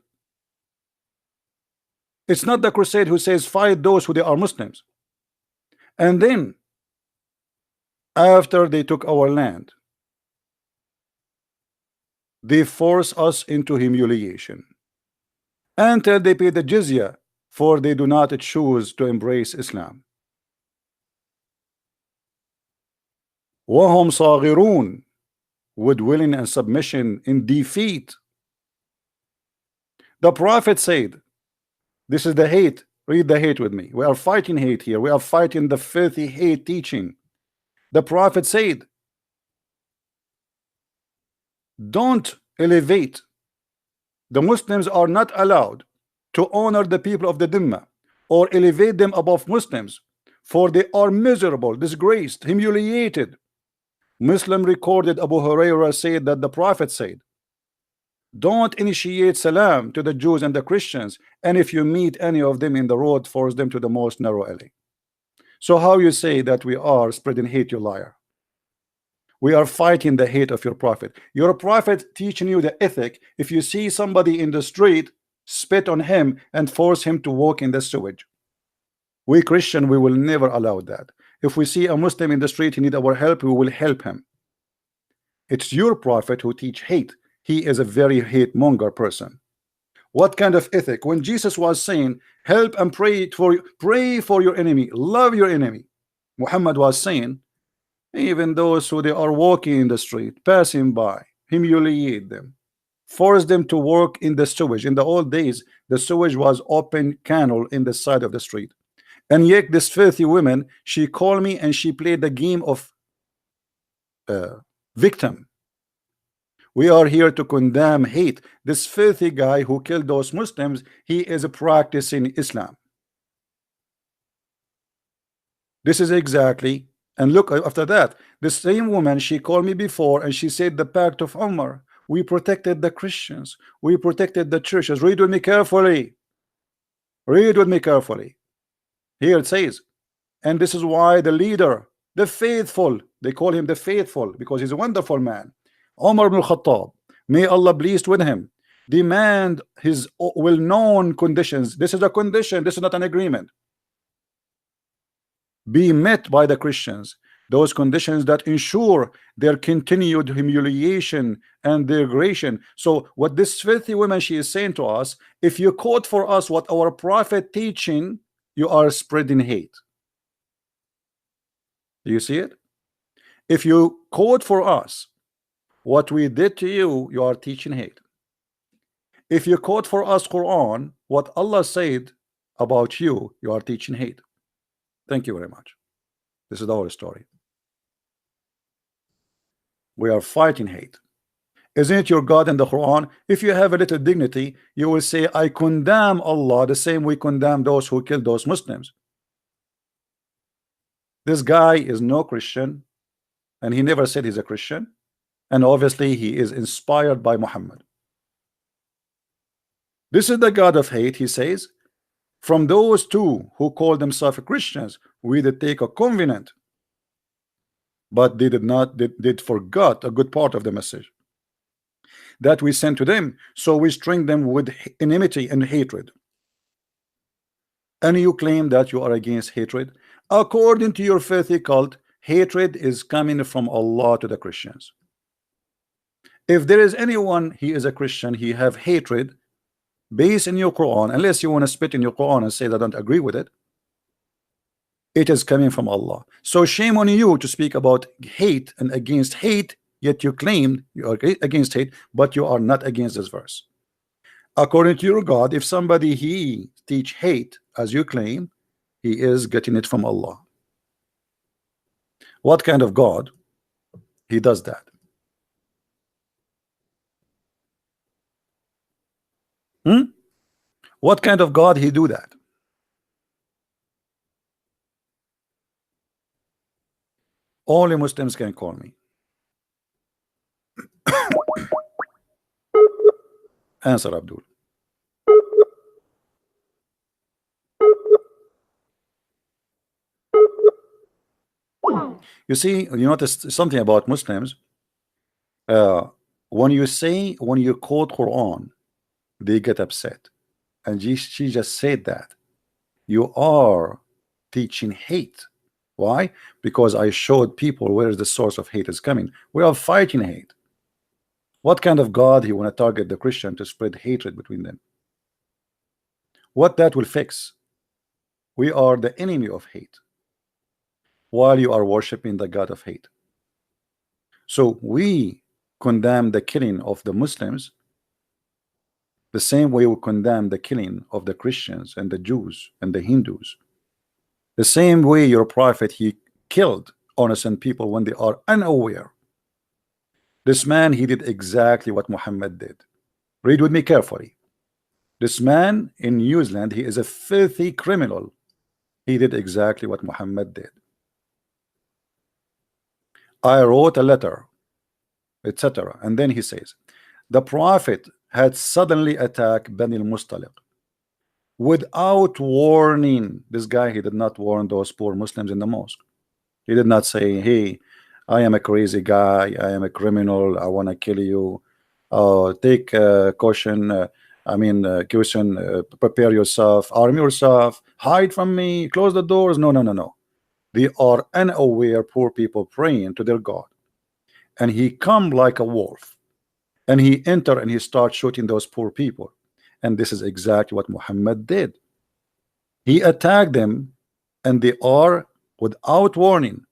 It's not the crusade who says fight those who they are Muslims. And then after they took our land, they force us into humiliation until they pay the jizya, for they do not choose to embrace Islam. وهم صاغرون, with willing and submission in defeat. The prophet said, this is the hate. Read the hate with me. We are fighting hate here. We are fighting the filthy hate teaching. The prophet said, don't elevate. The Muslims are not allowed to honor the people of the Dhimma or elevate them above Muslims, for they are miserable, disgraced, humiliated. Muslim recorded Abu Hurairah said that the prophet said, don't initiate salam to the Jews and the Christians, and if you meet any of them in the road, force them to the most narrow alley. So how you say that we are spreading hate, you liar? We are fighting the hate of your prophet. Your prophet teaching you the ethic. If you see somebody in the street, spit on him and force him to walk in the sewage. We Christian, we will never allow that. If we see a Muslim in the street, he need our help, we will help him. It's your prophet who teach hate. He is a very hate monger person. What kind of ethic? When Jesus was saying, help and pray for your enemy, love your enemy, Muhammad was saying, even those who they are walking in the street, passing by, humiliate them, force them to work in the sewage. In the old days, the sewage was open canal in the side of the street. And yet this filthy woman, she called me and she played the game of victim. We are here to condemn hate. This filthy guy who killed those Muslims, he is practicing Islam. This is exactly, and look after that, the same woman, she called me before and she said the pact of Umar, we protected the Christians, we protected the churches. Read with me carefully. Read with me carefully. Here it says, and this is why the leader, the faithful, they call him the faithful because he's a wonderful man, Umar ibn Khattab, may Allah pleased with him, demand his well-known conditions. This is a condition, this is not an agreement, be met by the Christians, those conditions that ensure their continued humiliation and degradation. So what this filthy woman, she is saying to us, if you quote for us what our prophet teaching, you are spreading hate. Do you see it? If you quote for us what we did to you, you are teaching hate. If you quote for us Quran, what Allah said about you, you are teaching hate. Thank you very much. This is our story. We are fighting hate. Isn't it your God in the Quran? If you have a little dignity, you will say, I condemn Allah the same we condemn those who killed those Muslims. This guy is no Christian, and he never said he's a Christian, and obviously he is inspired by Muhammad. This is the God of hate. He says, from those two who call themselves Christians, we did take a covenant, but they did forgot a good part of the message that we sent to them, so we string them with enmity and hatred. And you claim that you are against hatred. According to your filthy cult, hatred is coming from Allah to the Christians. If there is anyone, he is a Christian, he have hatred based in your Quran, unless you want to spit in your Quran and say that I don't agree with it, it is coming from Allah. So shame on you to speak about hate and against hate, yet you claim you are against hate, but you are not against this verse. According to your God, if somebody he teach hate as you claim, he is getting it from Allah. What kind of God he does that? What kind of God he do that? Only Muslims can call me. Answer, Abdul. You see, you notice something about Muslims. When you quote Quran, they get upset. And she just said that you are teaching hate. Why? Because I showed people where the source of hate is coming. We are fighting hate. What kind of God he want to target the Christian to spread hatred between them? What that will fix? We are the enemy of hate, while you are worshiping the God of hate. So we condemn the killing of the Muslims the same way we condemn the killing of the Christians and the Jews and the Hindus. The same way your prophet, he killed innocent people when they are unaware. This man, he did exactly what Muhammad did. Read with me carefully. This man in New Zealand, he is a filthy criminal. He did exactly what Muhammad did. I wrote a letter, etc. And then he says, the prophet had suddenly attacked Bani al-Mustaliq without warning. This guy, he did not warn those poor Muslims in the mosque. He did not say, hey, I am a crazy guy, I am a criminal, I want to kill you. Take caution, caution, prepare yourself, arm yourself, hide from me, close the doors. No, no, no, no. They are unaware, poor people praying to their God. And he come like a wolf. And he enter and he start shooting those poor people. And this is exactly what Muhammad did. He attacked them, and they are without warning,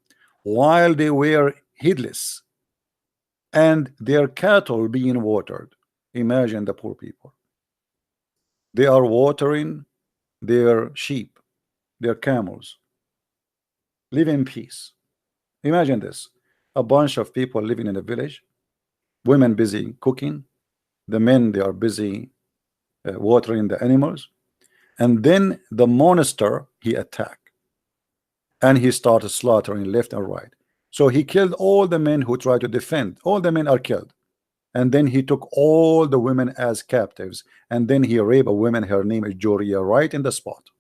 while they were heedless, and their cattle being watered. Imagine the poor people. They are watering their sheep, their camels. Live in peace. Imagine this. A bunch of people living in a village, women busy cooking, the men, they are busy watering the animals, and then the monster, he attacked, and he started slaughtering left and right. So he killed all the men who tried to defend. All the men are killed. And then he took all the women as captives, and then he raped a woman, her name is Joria, right in the spot.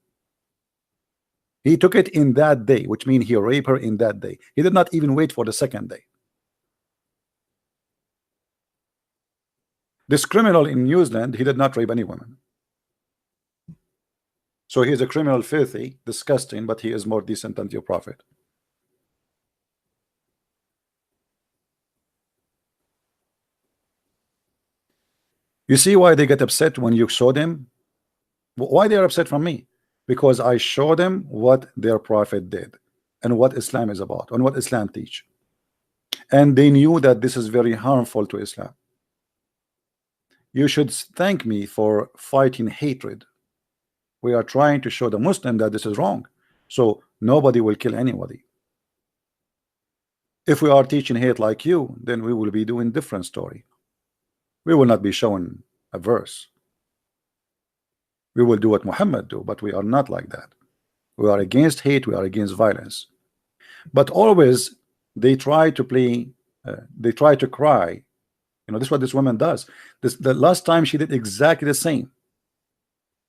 He took it in that day, which means he raped her in that day. He did not even wait for the second day. This criminal in New Zealand, he did not rape any woman. So he is a criminal, filthy, disgusting, but he is more decent than your prophet. You see why they get upset when you show them? Why they are upset from me? Because I show them what their prophet did and what Islam is about and what Islam teach. And they knew that this is very harmful to Islam. You should thank me for fighting hatred. We are trying to show the Muslim that this is wrong, so nobody will kill anybody. If we are teaching hate like you, then we will be doing different story. We will not be showing a verse. We will do what Muhammad do, but we are not like that. We are against hate, we are against violence. But always they try to play, they try to cry. You know, this is what this woman does. The last time she did exactly the same.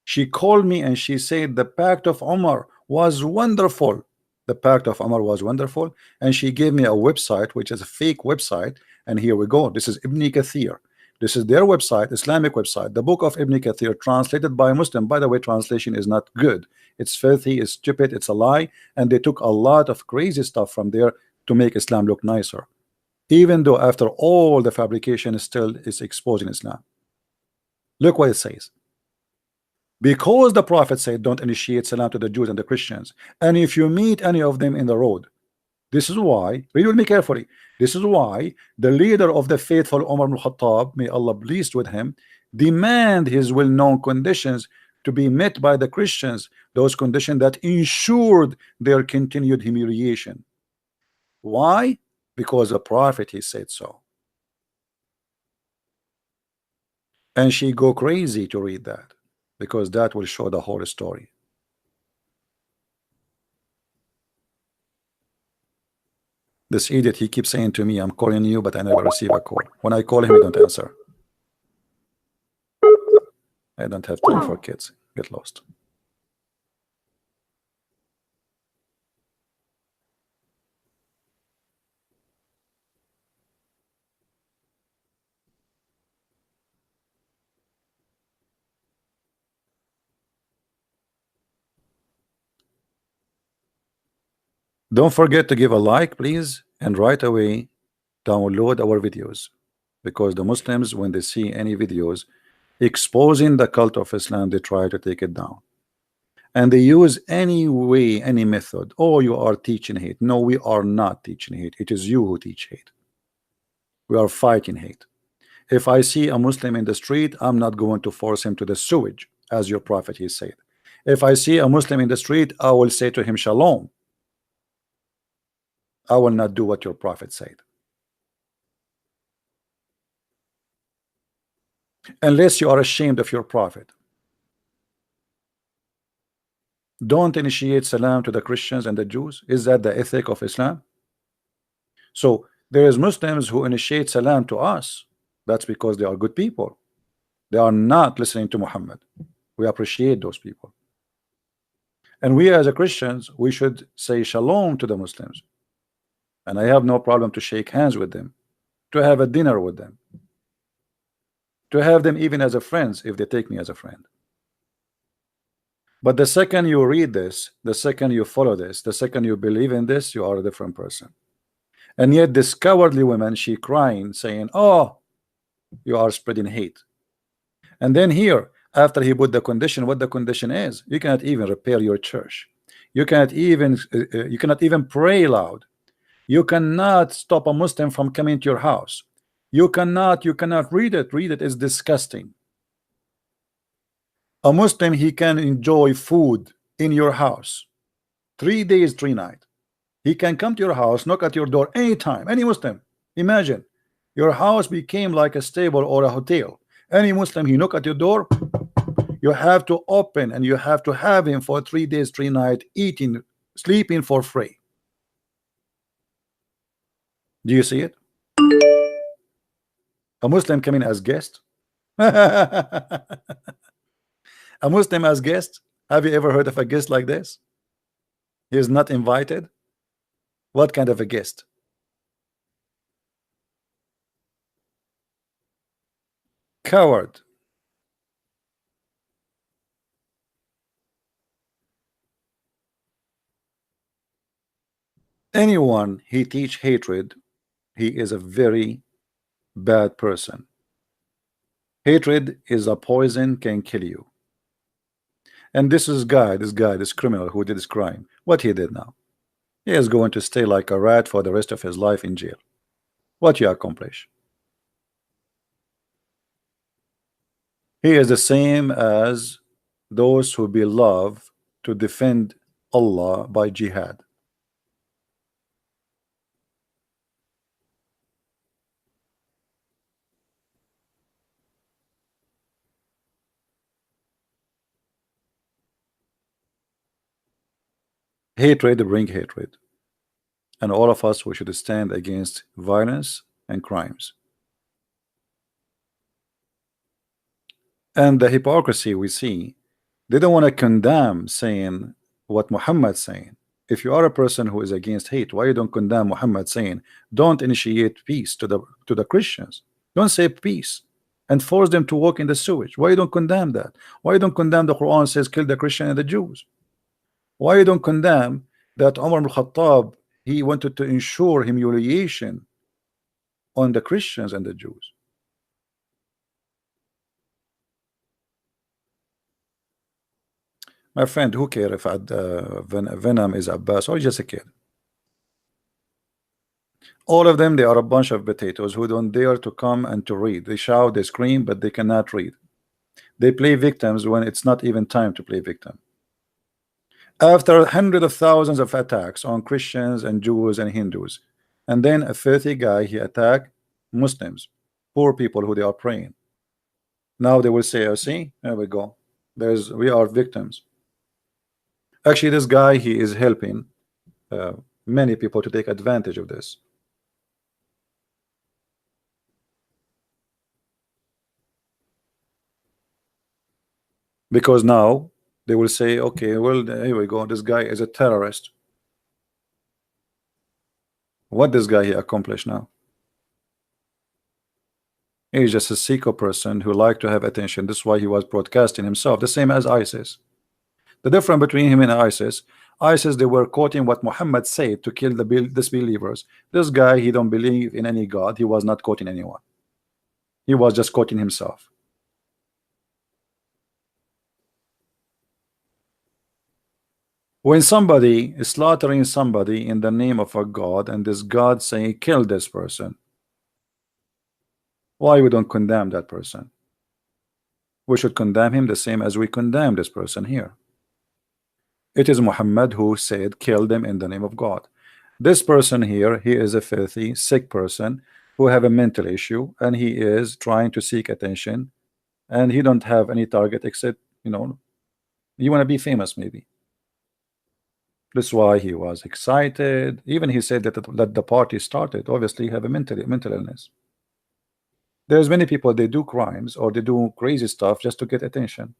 She called me and she said the pact of Umar was wonderful. The pact of Umar was wonderful, and she gave me a website which is a fake website. And here we go. This is Ibn Kathir. This is their website, Islamic website. The book of Ibn Kathir, translated by a Muslim. By the way, translation is not good. It's filthy, it's stupid, it's a lie, and they took a lot of crazy stuff from there to make Islam look nicer. Even though after all the fabrication still is exposing Islam. Look what it says. Because the Prophet said, don't initiate salam to the Jews and the Christians, and if you meet any of them in the road, this is why, read with me carefully, this is why the leader of the faithful, Umar ibn Khattab, may Allah pleased with him, demand his well-known conditions to be met by the Christians, those conditions that ensured their continued humiliation. Why? Because the Prophet, he said so. And she go crazy to read that, because that will show the whole story. This idiot, he keeps saying to me, I'm calling you, but I never receive a call. When I call him, he don't answer. I don't have time for kids. Get lost. Don't forget to give a like, please, and right away download our videos, because the Muslims, when they see any videos exposing the cult of Islam, they try to take it down, and they use any way, any method. Oh, you are teaching hate. No, we are not teaching hate. It is you who teach hate. We are fighting hate. If I see a Muslim in the street, I'm not going to force him to the sewage, as your prophet he said. If I see a Muslim in the street, I will say to him shalom. I will not do what your prophet said. Unless you are ashamed of your prophet. Don't initiate salam to the Christians and the Jews. Is that the ethic of Islam? So there is Muslims who initiate salam to us. That's because they are good people. They are not listening to Muhammad. We appreciate those people. And we as a Christians, we should say shalom to the Muslims. And I have no problem to shake hands with them, to have a dinner with them, to have them even as a friends if they take me as a friend. But the second you read this, the second you follow this, the second you believe in this, you are a different person. And yet this cowardly woman, she crying, saying, oh, you are spreading hate. And then here, after he put the condition, what the condition is, you cannot even repair your church. You cannot even pray loud. You cannot stop a Muslim from coming to your house. You cannot read it. Read it is disgusting. A Muslim, he can enjoy food in your house 3 days, 3 nights. He can come to your house, knock at your door anytime. Any Muslim, imagine your house became like a stable or a hotel. Any Muslim, he knock at your door, you have to open and you have to have him for 3 days, 3 nights, eating, sleeping for free. Do you see it? A Muslim coming as guest. A Muslim as guest. Have you ever heard of a guest like this? He is not invited. What kind of a guest? Coward. Anyone he teach hatred, he is a very bad person. Hatred is a poison, can kill you. And this guy, this criminal who did this crime, what he did now, he is going to stay like a rat for the rest of his life in jail. What you accomplish? He is the same as those who love to defend Allah by jihad. Hatred bring hatred, and all of us, we should stand against violence and crimes. And the hypocrisy we see, they don't want to condemn saying what Muhammad saying. If you are a person who is against hate, why you don't condemn Muhammad saying don't initiate peace to the Christians, don't say peace and force them to walk in the sewage? Why you don't condemn that? Why you don't condemn the Quran says kill the Christian and the Jews? Why you don't condemn that Umar ibn Khattab, he wanted to ensure humiliation on the Christians and the Jews? My friend, who care if Venom is Abbas or just a kid? All of them, they are a bunch of potatoes who don't dare to come and to read. They shout, they scream, but they cannot read. They play victims when it's not even time to play victim. After hundreds of thousands of attacks on Christians and Jews and Hindus, and then a filthy guy, he attacked Muslims, poor people who they are praying. Now they will say, oh, see, there we go. We are victims. Actually, this guy, he is helping many people to take advantage of this. Because now they will say, okay, well, here we go. This guy is a terrorist. What this guy he accomplished now? He's just a Sikh person who liked to have attention. This is why he was broadcasting himself, the same as ISIS. The difference between him and ISIS, they were quoting what Muhammad said to kill the disbelievers. This guy, he don't believe in any God. He was not quoting anyone. He was just quoting himself. When somebody is slaughtering somebody in the name of a God, and this God saying kill this person, Why we don't condemn that person? We should condemn him the same as we condemn this person here. It is Muhammad who said, kill them in the name of God. This person here, he is a filthy, sick person who have a mental issue, and he is trying to seek attention, and he don't have any target except, you want to be famous maybe. That's why he was excited. Even he said that the party started. Obviously, he have a mental illness. There's many people, they do crimes or they do crazy stuff just to get attention.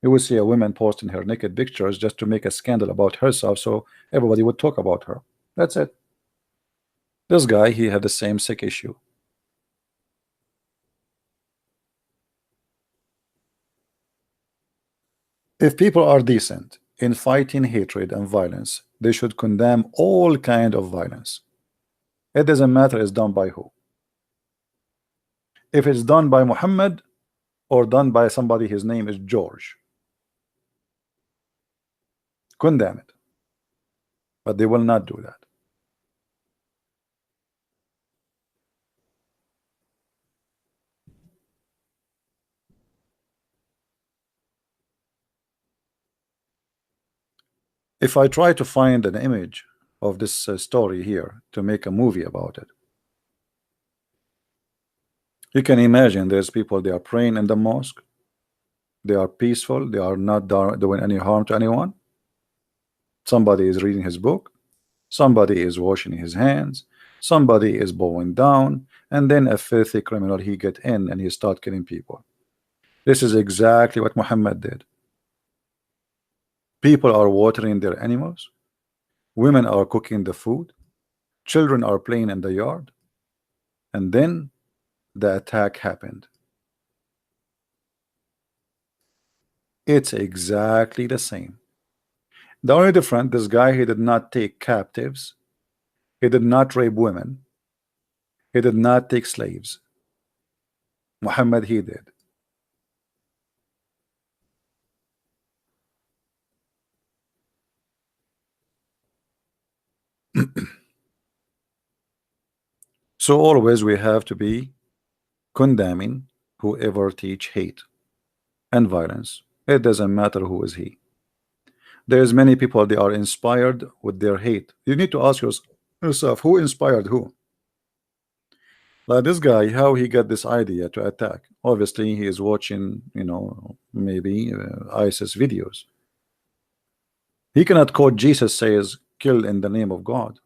You will see a woman posting her naked pictures just to make a scandal about herself, so everybody would talk about her. That's it. This guy, he had the same sick issue. If people are decent in fighting hatred and violence, they should condemn all kind of violence. It doesn't matter it's done by who. If it's done by Muhammad or done by somebody, his name is George, condemn it. But they will not do that. If I try to find an image of this story here to make a movie about it, you can imagine there's people, they are praying in the mosque, they are peaceful, they are not doing any harm to anyone. Somebody is reading his book, somebody is washing his hands, somebody is bowing down, and then a filthy criminal, he get in and he start killing people. This is exactly what Muhammad did. People are watering their animals, women are cooking the food, children are playing in the yard, and then the attack happened. It's exactly the same. The only difference, this guy, he did not take captives, he did not rape women, he did not take slaves. Muhammad, he did. So always we have to be condemning whoever teach hate and violence. It doesn't matter who is he. There's many people, they are inspired with their hate. You need to ask yourself, who inspired who? Like this guy, how he got this idea to attack? Obviously, he is watching, maybe ISIS videos. He cannot quote Jesus says, "Kill in the name of God."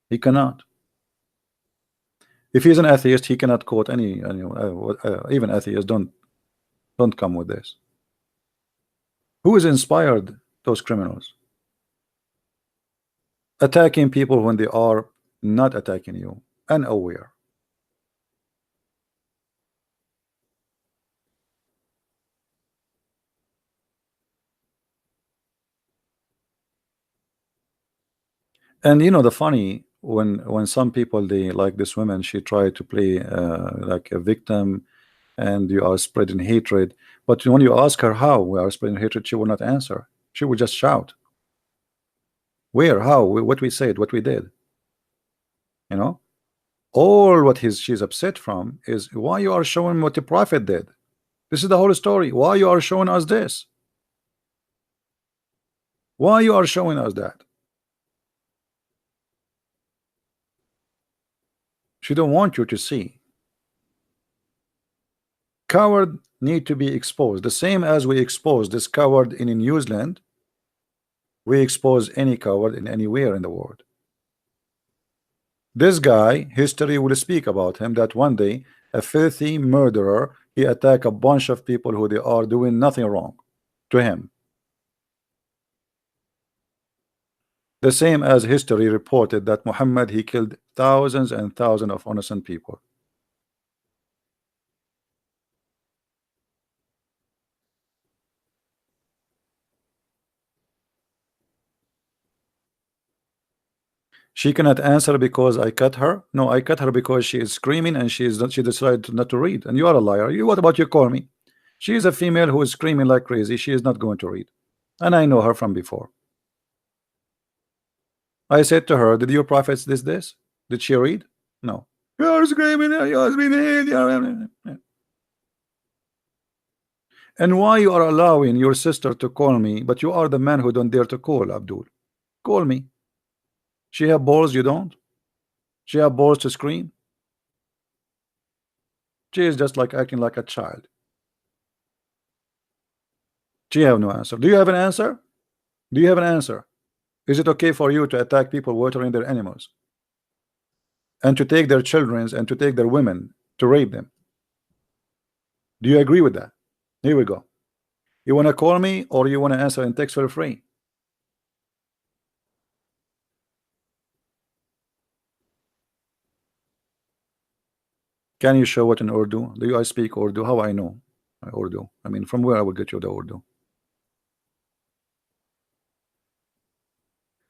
He cannot. If he's an atheist, he cannot quote even atheists don't come with this. Who is inspired those criminals? Attacking people when they are not attacking you, unaware. And the funny, when some people, they like this woman, she tried to play like a victim, and you are spreading hatred, but when you ask her how we are spreading hatred, she will not answer. She will just shout. Where, how, what we said, what we did. All what she's upset from is why you are showing what the prophet did. This is the whole story. Why you are showing us this? Why you are showing us that? She don't want you to see. Coward need to be exposed. The same as we expose this coward in New Zealand, we expose any coward in anywhere in the world. This guy, history will speak about him, that one day a filthy murderer, he attacked a bunch of people who they are doing nothing wrong to him. The same as history reported that Muhammad, he killed thousands and thousands of innocent people. She cannot answer because I cut her. No, I cut her because she is screaming and she decided not to read. And you are a liar. What about you call me? She is a female who is screaming like crazy. She is not going to read. And I know her from before. I said to her, did your prophets this? Did she read? No. You're screaming, you're screaming, and why you are allowing your sister to call me, but you are the man who don't dare to call Abdul. Call me. She have balls, you don't. She have balls to scream. She is just like acting like a child. She have no answer. Do you have an answer? Do you have an answer? Is it okay for you to attack people watering their animals and to take their children and to take their women to rape them? Do you agree with that? Here we go. You want to call me or you want to answer in text for free? Can you show it in Urdu? Do you I speak Urdu? How I know Urdu? I mean, from where I will get you the Urdu?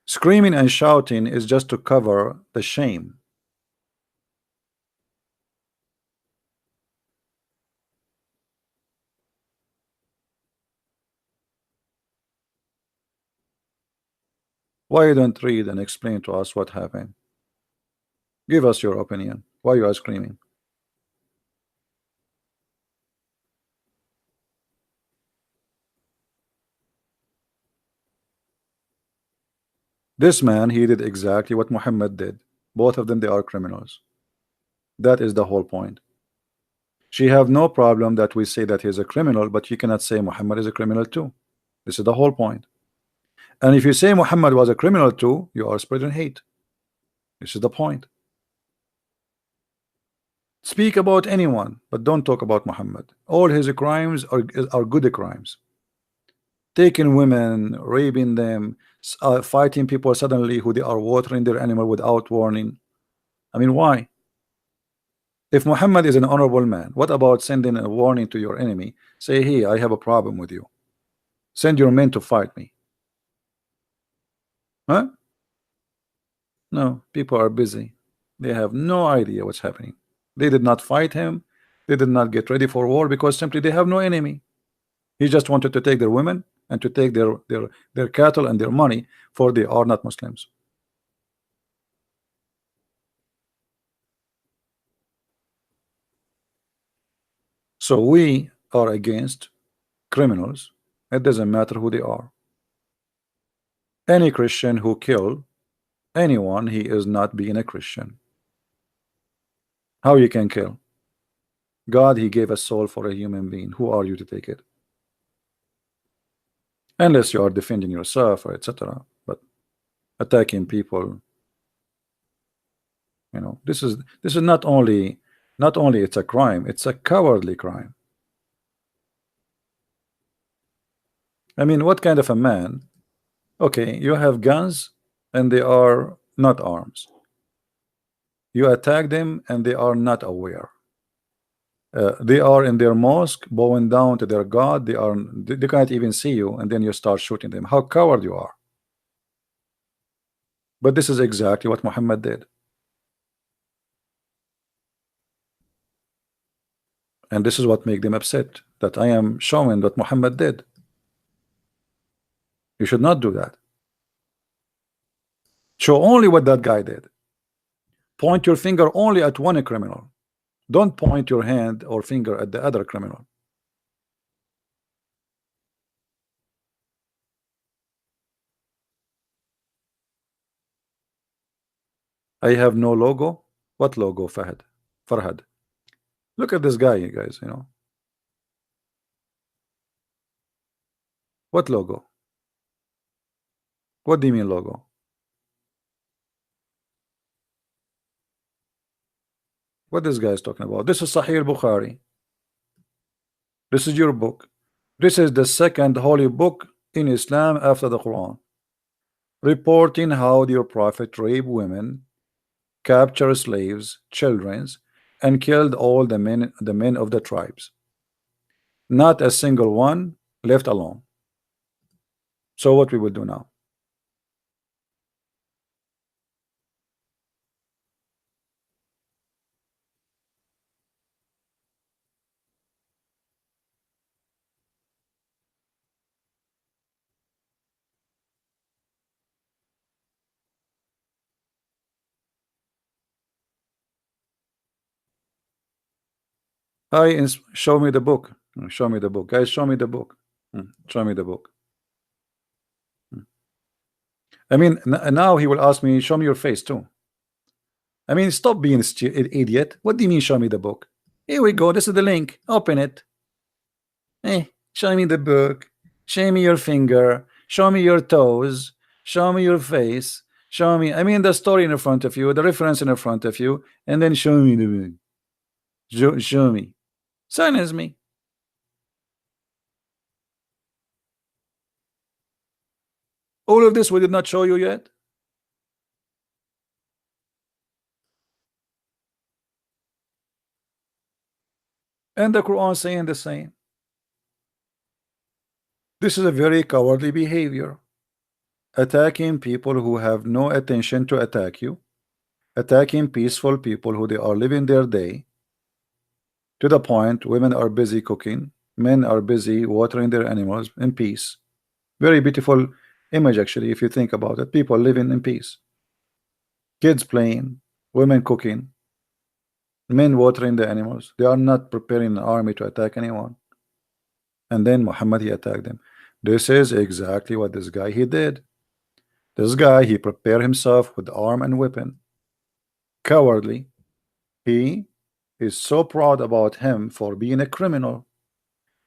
Screaming and shouting is just to cover the shame. Why you don't read and explain to us what happened? Give us your opinion. Why you are screaming? This man, he did exactly what Muhammad did. Both of them, they are criminals. That is the whole point. She have no problem that we say that he's a criminal, but you cannot say Muhammad is a criminal too. This is the whole point. And if you say Muhammad was a criminal too, you are spreading hate. This is the point. Speak about anyone, but don't talk about Muhammad. All his crimes are good crimes. Taking women, raping them, fighting people suddenly who they are watering their animal without warning. I mean, why? If Muhammad is an honorable man, what about sending a warning to your enemy? Say, hey, I have a problem with you. Send your men to fight me. Huh? No, people are busy. They have no idea what's happening. They did not fight him. They did not get ready for war because simply they have no enemy. He just wanted to take their women and to take their cattle and their money, for they are not Muslims. So we are against criminals. It doesn't matter who they are. Any Christian who kill anyone, he is not being a Christian. How you can kill? God, he gave a soul for a human being. Who are you to take it? Unless you are defending yourself or etc. But attacking people, this is not only it's a crime, it's a cowardly crime. I mean, what kind of a man? Okay, you have guns and they are not arms. You attack them and they are not aware. They are in their mosque bowing down to their God. They cannot even see you, and then you start shooting them. How coward you are. But this is exactly what Muhammad did. And this is what make them upset, that I am showing what Muhammad did. You should not do that. Show only what that guy did. Point your finger only at one criminal. Don't point your hand or finger at the other criminal. I have no logo. What logo, Fahad? Farhad. Look at this guy, you guys, What logo? What do you mean logo? What this guy is talking about? This is Sahih Bukhari. This is your book. This is the second holy book in Islam after the Quran, reporting how your prophet raped women, captured slaves, children, and killed all the men of the tribes. Not a single one left alone. So what we will do now? Show me the book. Show me the book, guys. Show me the book. Show me the book. I mean, now he will ask me, show me your face too. I mean, stop being idiot. What do you mean, show me the book? Here we go. This is the link. Open it. Show me the book. Show me your finger. Show me your toes. Show me your face. Show me. I mean, the story in front of you, the reference in front of you, and then show me the book. Show me. Silence me. All of this we did not show you yet. And the Quran saying the same. This is a very cowardly behavior. Attacking people who have no attention to attack you. Attacking peaceful people who they are living their day. To the point, women are busy cooking. Men are busy watering their animals in peace. Very beautiful image, actually, if you think about it. People living in peace. Kids playing, women cooking, men watering the animals. They are not preparing an army to attack anyone. And then Muhammad, he attacked them. This is exactly what this guy he did. This guy, he prepared himself with arm and weapon. Cowardly. He is so proud about him for being a criminal.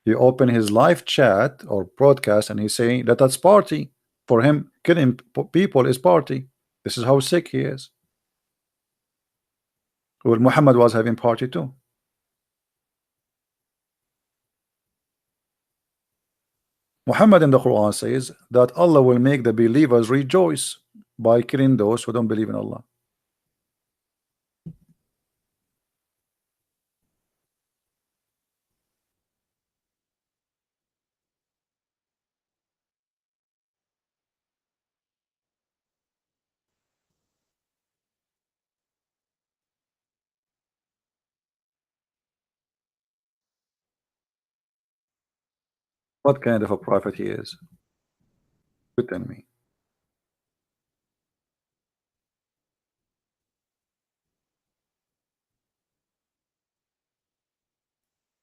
He opened his live chat or broadcast and he's saying that that's party. For him, killing people is party. This is how sick he is. Well, Muhammad was having party too. Muhammad in the Quran says that Allah will make the believers rejoice by killing those who don't believe in Allah. What kind of a prophet he is? You tell me.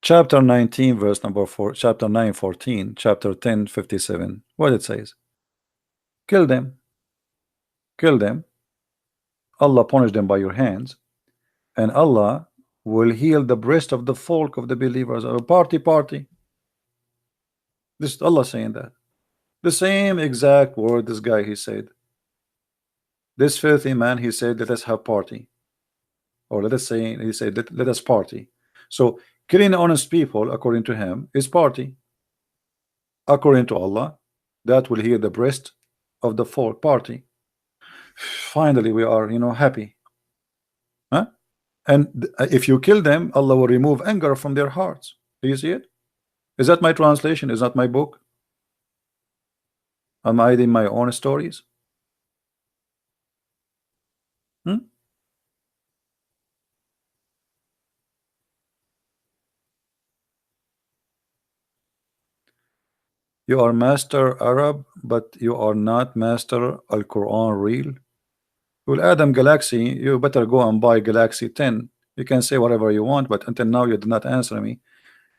Chapter 19, verse number 4, chapter 9, 14, chapter 10, 57. What it says? Kill them. Kill them. Allah punish them by your hands. And Allah will heal the breast of the folk of the believers. A party. This is Allah saying that. The same exact word this guy he said. This filthy man, he said, let us have party. Or let us say, he said, let us party. So killing honest people, according to him, is party. According to Allah, that will heal the breast of the folk party. Finally, we are, happy. Huh? And if you kill them, Allah will remove anger from their hearts. Do you see it? Is that my translation? Is that my book? Am I in my own stories? You are master Arab, but you are not master Al-Quran real. Well, Adam Galaxy, you better go and buy Galaxy 10. You can say whatever you want, but until now you did not answer me.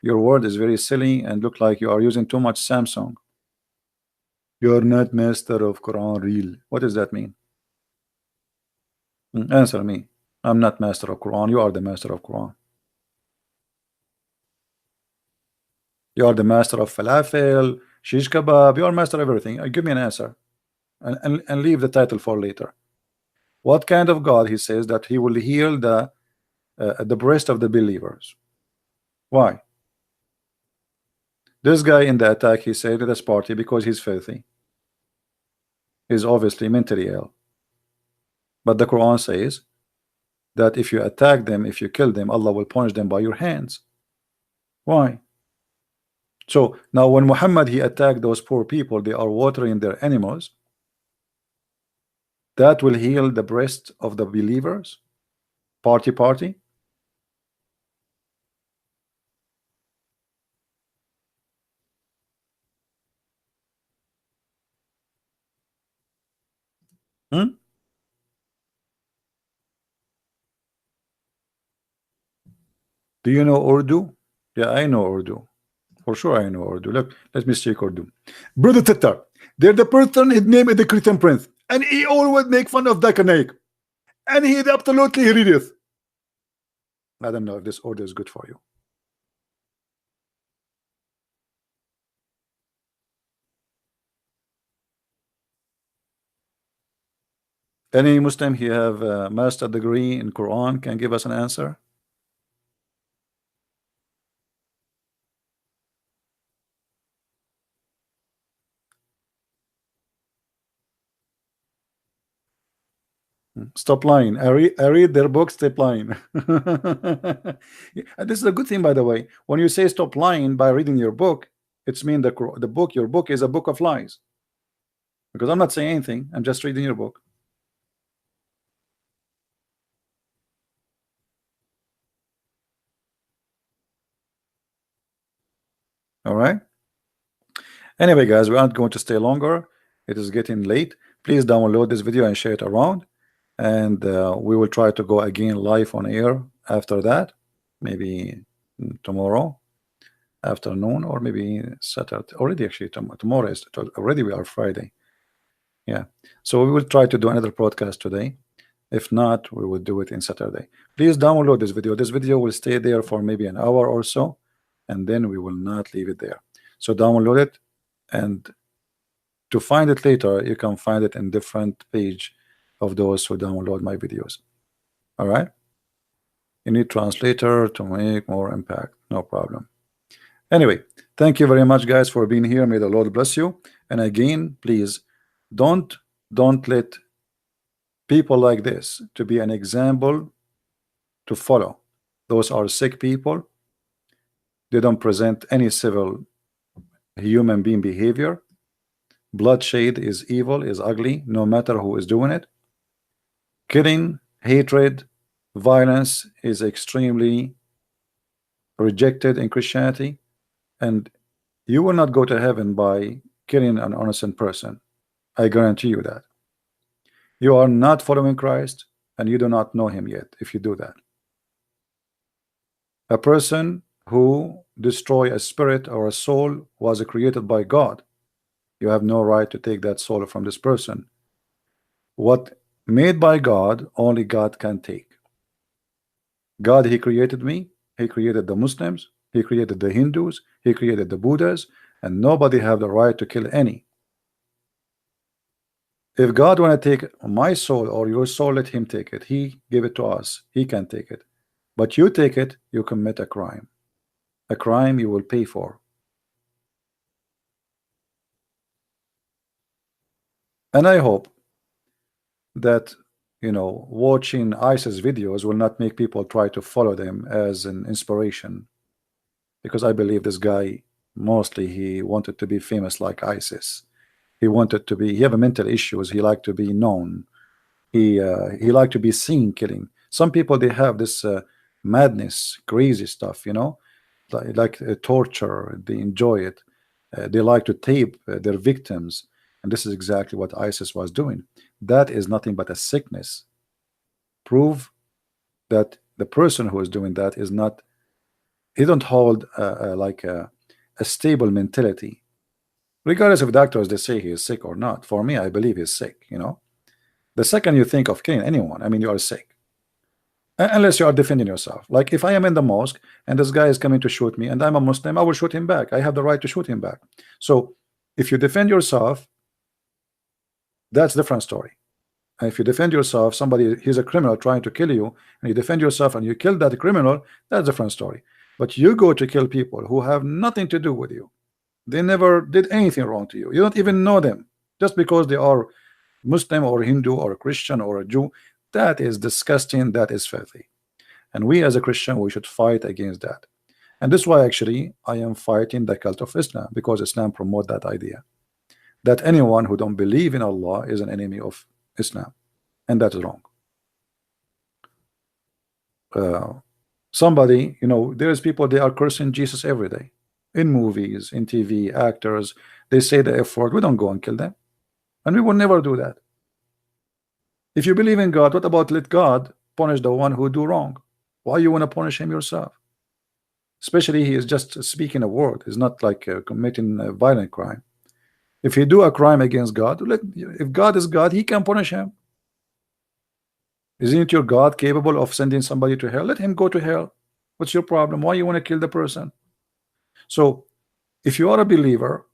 Your word is very silly and look like you are using too much Samsung. You are not master of Quran real. What does that mean? Answer me. I'm not master of Quran. You are the master of Quran. You are the master of falafel, shish kebab. You are master of everything. Give me an answer, and leave the title for later. What kind of God he says that he will heal the breast of the believers? Why? This guy in the attack, he said let us party because he's filthy. He's obviously mentally ill. But the Quran says that if you attack them, if you kill them, Allah will punish them by your hands. Why? So now when Muhammad he attacked those poor people, they are watering their animals. That will heal the breast of the believers. Party. Hmm? Do you know Urdu? Yeah, I know Urdu. For sure I know Urdu. Look, let me speak Urdu. Brother Tatar, they're the person his name is the Christian Prince. And he always make fun of Dakanek. And he is absolutely hideous. I don't know if this order is good for you. Any Muslim who have a master degree in Quran can give us an answer. Stop lying. I read their books, stop lying. And this is a good thing, by the way. When you say stop lying by reading your book, it's mean the book, your book is a book of lies. Because I'm not saying anything, I'm just reading your book. All right. Anyway, guys, we aren't going to stay longer. It is getting late. Please download this video and share it around. And we will try to go again live on air after that, maybe tomorrow afternoon or maybe Saturday. Already, actually, tomorrow is already, we are Friday. Yeah. So we will try to do another broadcast today. If not, we will do it in Saturday. Please download this video. This video will stay there for maybe an hour or so, and then we will not leave it there. So download it, and to find it later, you can find it in different page of those who download my videos. All right. You need translator to make more impact. No problem. Anyway, thank you very much, guys, for being here. May the Lord bless you. And again, please don't let people like this to be an example to follow. Those are sick people. They don't present any civil human being behavior. Bloodshed is evil, is ugly, no matter who is doing it. Killing, hatred, violence is extremely rejected in Christianity, and you will not go to heaven by killing an innocent person. I guarantee you that. You are not following Christ, and you do not know him yet if you do that. A person who destroy a spirit or a soul was created by God. You have no right to take that soul from this person. What made by God, only God can take. God, he created me, he created the Muslims, he created the Hindus, he created the Buddhas, and nobody have the right to kill any. If God want to take my soul or your soul, let him take it. He gave it to us, he can take it. But you take it, you commit a crime. A crime you will pay for. And I hope that, you know, watching ISIS videos will not make people try to follow them as an inspiration, because I believe this guy, mostly he wanted to be famous like ISIS. He wanted to be, he have a mental issues, he liked to be known, he liked to be seen killing. Some people, they have this madness, crazy stuff, you know, like torture, they enjoy it. They like to tape their victims, and this is exactly what ISIS was doing. That is nothing but a sickness. Prove that the person who is doing that is not, he don't hold like a stable mentality, regardless of doctors they say he is sick or not. For me, I believe he's sick. You know, the second you think of killing anyone, I mean, you are sick. Unless you are defending yourself. Like if I am in the mosque and this guy is coming to shoot me and I'm a Muslim, I will shoot him back. I have the right to shoot him back. So if you defend yourself, that's a different story. And if you defend yourself, somebody, he's a criminal trying to kill you, and you defend yourself and you kill that criminal, that's a different story. But you go to kill people who have nothing to do with you. They never did anything wrong to you. You don't even know them. Just because they are Muslim or Hindu or a Christian or a Jew, that is disgusting, that is filthy. And we as a Christian, we should fight against that. And this is why actually I am fighting the cult of Islam, because Islam promote that idea that anyone who don't believe in Allah is an enemy of Islam, and that is wrong. Somebody, you know, there's people, they are cursing Jesus every day in movies, in TV, actors, they say the F word. We don't go and kill them, and we will never do that. If you believe in God, what about let God punish the one who do wrong? Why you want to punish him yourself? Especially he is just speaking a word. He's not like committing a violent crime. If he do a crime against God, if God is God, he can punish him. Isn't your God capable of sending somebody to hell? Let him go to hell. What's your problem? Why you want to kill the person? So if you are a believer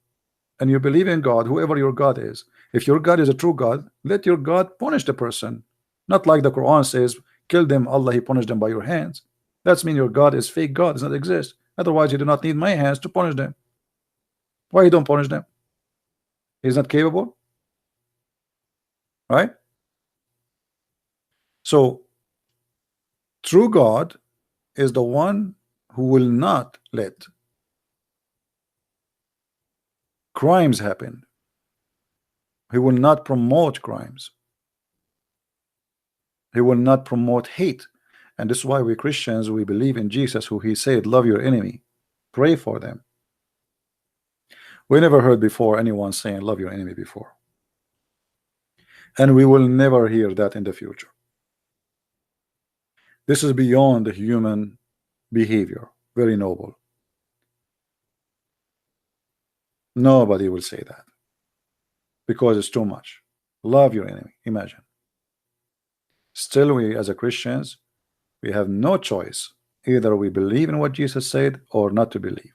and you believe in God, whoever your God is, if your God is a true God, let your God punish the person. Not like the Quran says, kill them, Allah, he punished them by your hands. That's mean your God is fake God, does not exist. Otherwise, you do not need my hands to punish them. Why you don't punish them? He's not capable, right? So true God is the one who will not let crimes happen. He will not promote crimes. He will not promote hate. And this is why we Christians, we believe in Jesus, who he said, love your enemy, pray for them. We never heard before anyone saying love your enemy before. And we will never hear that in the future. This is beyond the human behavior, very noble. Nobody will say that because it's too much. Love your enemy, imagine. Still, we as a Christians, we have no choice. Either we believe in what Jesus said or not to believe.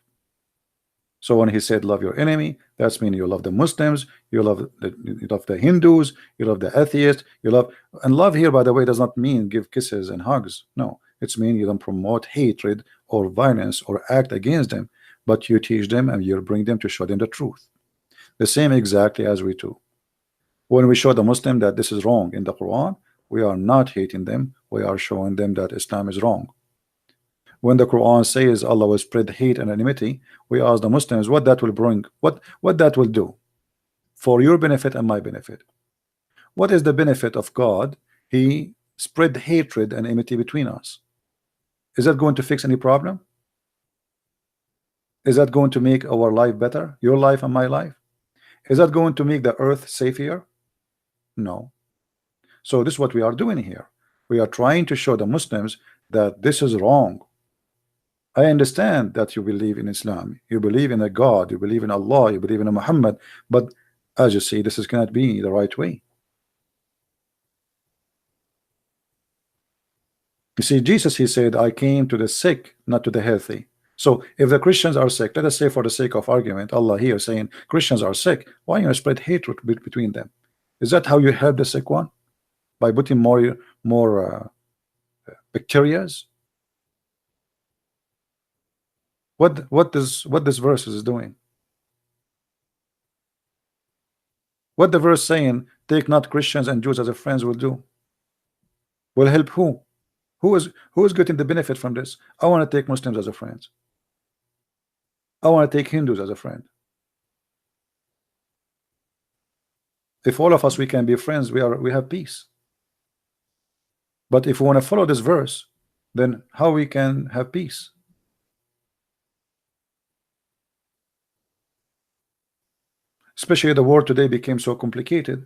So when he said love your enemy, that's mean you love the Muslims, you love the Hindus, you love the atheists, you love, and love here, by the way, does not mean give kisses and hugs. No, it's mean you don't promote hatred or violence or act against them, but you teach them and you bring them to show them the truth. The same exactly as we do. When we show the Muslim that this is wrong in the Quran, we are not hating them, we are showing them that Islam is wrong. When the Quran says Allah will spread hate and enmity, we ask the Muslims what that will bring, what that will do for your benefit and my benefit. What is the benefit of God? He spread hatred and enmity between us. Is that going to fix any problem? Is that going to make our life better, your life and my life? Is that going to make the earth safer? No. So this is what we are doing here. We are trying to show the Muslims that this is wrong. I understand that you believe in Islam, you believe in a God, you believe in Allah, you believe in a Muhammad, but as you see, this cannot be the right way. You see, Jesus, he said, I came to the sick, not to the healthy. So if the Christians are sick, let us say for the sake of argument, Allah here saying Christians are sick, why you spread hatred between them? Is that how you help the sick one? By putting more bacterias? What this verse is doing? What the verse saying, take not Christians and Jews as a friends will do? Will help who? Who is getting the benefit from this? I want to take Muslims as a friends. I want to take Hindus as a friend. If all of us we can be friends, we have peace. But if we want to follow this verse, then how we can have peace? Especially the world today became so complicated.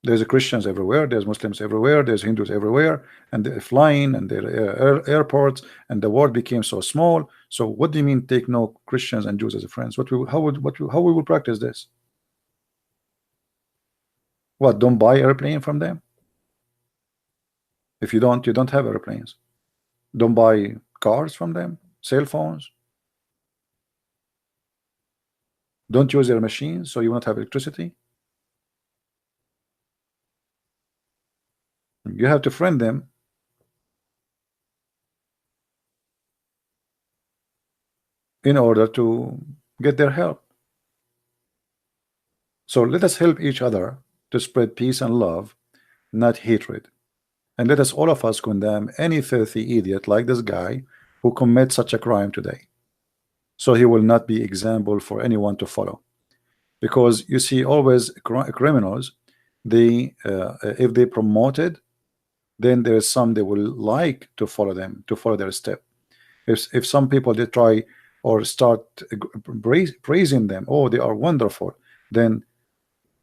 There's Christians everywhere, there's Muslims everywhere, there's Hindus everywhere, and they're flying and they're airports, and the world became so small. So what do you mean take no Christians and Jews as friends? How we will practice this? What, don't buy airplane from them? If you don't have airplanes. Don't buy cars from them, cell phones. Don't use their machines so you won't have electricity. You have to friend them in order to get their help. So let us help each other to spread peace and love, not hatred. And let us all of us condemn any filthy idiot like this guy who commits such a crime today. So he will not be example for anyone to follow. Because you see, always criminals, they if they promoted, then there's some they will like to follow them, to follow their step. If some people they try or start praising them, oh, they are wonderful, then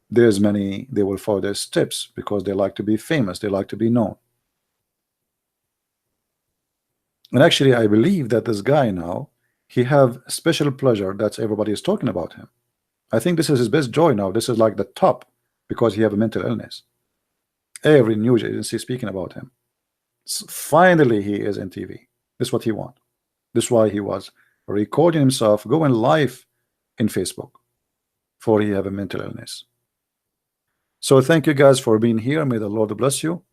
there's many they will follow their steps because they like to be famous, they like to be known. And actually, I believe that this guy now, he have special pleasure that everybody is talking about him. I think this is his best joy now. This is like the top because he have a mental illness. Every news agency speaking about him. Finally, he is in TV. This is what he want. This is why he was recording himself going live in Facebook for he have a mental illness. So thank you guys for being here. May the Lord bless you.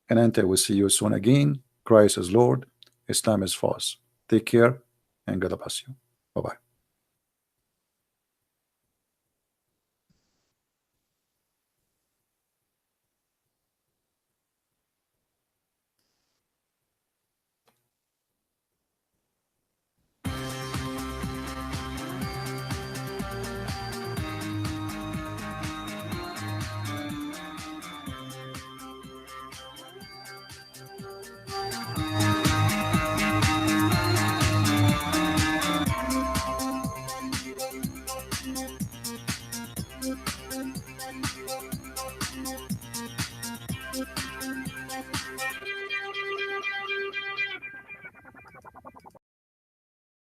And until we see you soon again, Christ is Lord, Islam is false. Take care and God bless you. Bye-bye.